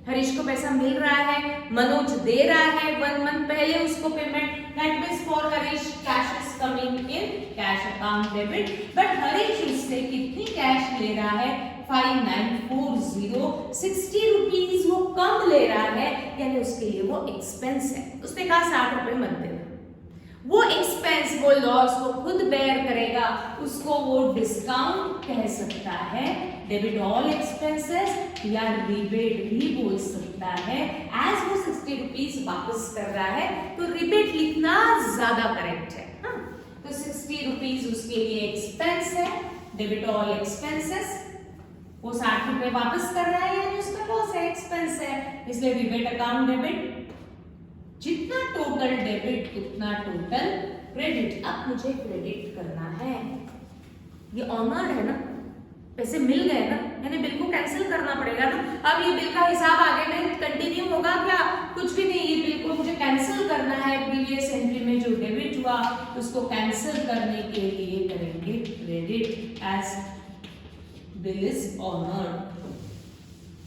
हरीश को पैसा मिल रहा है, मनोज दे रहा है 1 मंथ पहले उसको payment, that means for Harish cash is coming in cash account debit, but Harish उससे कितनी कैश ले रहा है, 5940, 60 रुपीज वो कम ले रहा है, यानी उसके लिए वो एक्सपेंस है। उसने कहा 60 रुपए मत देना, वो एक्सपेंस, वो लॉस वो खुद बेयर करेगा, उसको वो डिस्काउंट कह सकता है, डेबिट ऑल एक्सपेंसेस या रिबेट भी बोल सकता है। एज वो 60 रुपीज वापस कर रहा है तो रिबेट लिखना ज्यादा करेक्ट है। हाँ? तो 60 रुपीज उसके लिए एक्सपेंस है, डेबिट ऑल एक्सपेंसेस, वो 60 रुपए वापस कर रहा है यानी उसका लॉस है, एक्सपेंस है, इसलिए रिबेट अकाउंट डेबिट, जितना टोटल डेबिट उतना टोटल क्रेडिट। अब मुझे क्रेडिट करना है, ये ऑनर है ना, पैसे मिल गए ना, यानी बिल को कैंसिल करना पड़ेगा ना। अब ये बिल का हिसाब आगे में कंटिन्यू होगा क्या, कुछ भी नहीं, ये बिल को मुझे कैंसिल करना है। प्रीवियस एंट्री में जो डेबिट हुआ उसको कैंसिल करने के लिए करेंगे credit as bill is honoured,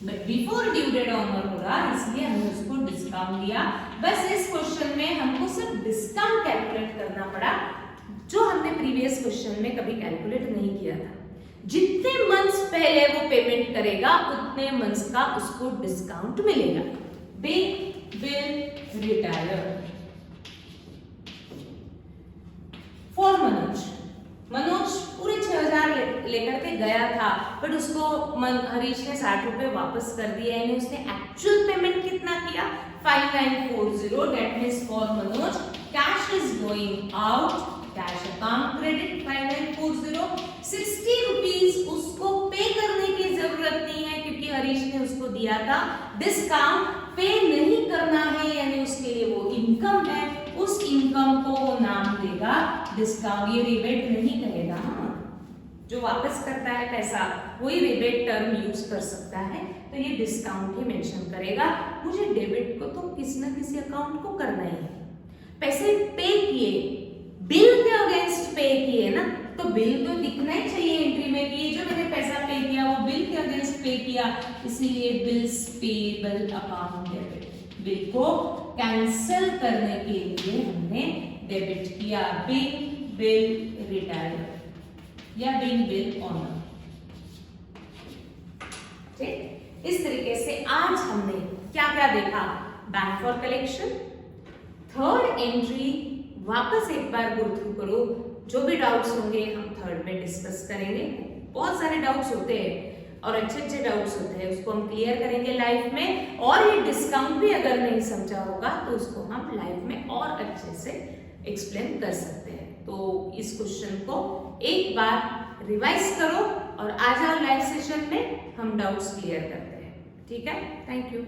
but before due date honour हो रहा इसलिए हमने उसको डिस्काउंट दिया। बस इस क्वेश्चन में हमको सिर्फ डिस्काउंट कैलकुलेट करना पड़ा, जो हमने प्रीवियस क्वेश्चन में कभी कैलकुलेट नहीं किया था। जितने मंथ्स पहले वो पेमेंट करेगा उतने मंथ्स का उसको डिस्काउंट मिलेगा। Big will retire for Manoj Manoj पूरे 6,000 लेकर के गया था, बट उसको हरीश ने 60 रुपए वापस कर दिया, यानी उसने एक्चुअल पेमेंट कितना किया 5940. That means for Manoj cash is going out, cash account credit 5940. 60 rupees उसको पे करने की जरूरत नहीं है क्योंकि हरीश ने उसको दिया था डिस्काउंट. पे नहीं करना है यानी उसके लिए वो इनकम है, उस इनकम को वो नाम देगा डिस्काउंट. ये रिबेट नहीं कहेगा. जो वापस करता है पैसा वही रिबेट टर्म यूज कर सकता है, तो ये डिस्काउंट ही मेंशन करेगा. मुझे डेबिट को तो किसी ना किसी अकाउंट को करना ही है. पैसे पे किए, बिल के अगेंस्ट पे किए ना, तो बिल तो दिखना ही चाहिए एंट्री में कि जो मैंने पैसा पे किया वो बिल के अगेंस्ट पे किया, इसीलिए bills payable account debit. Bill को कैंसिल करने के लिए हमने डेबिट किया बिंग बिल रिटायर या बिंग बिल ऑनर. ठीक, इस तरीके से आज हमने क्या क्या देखा. Bank for collection, third entry. वापस एक बार गो थ्रू करो, जो भी डाउट्स होंगे हम थर्ड में डिस्कस करेंगे. बहुत सारे डाउट्स होते हैं और अच्छे अच्छे डाउट्स होते हैं, उसको हम क्लियर करेंगे लाइव में. और ये डिस्काउंट भी अगर नहीं समझा होगा तो उसको हम लाइव में और अच्छे से एक्सप्लेन कर सकते हैं. तो इस क्वेश्चन को एक बार रिवाइज करो और आ जाओ लाइव सेशन में, हम डाउट्स क्लियर करते हैं. ठीक है, थैंक यू.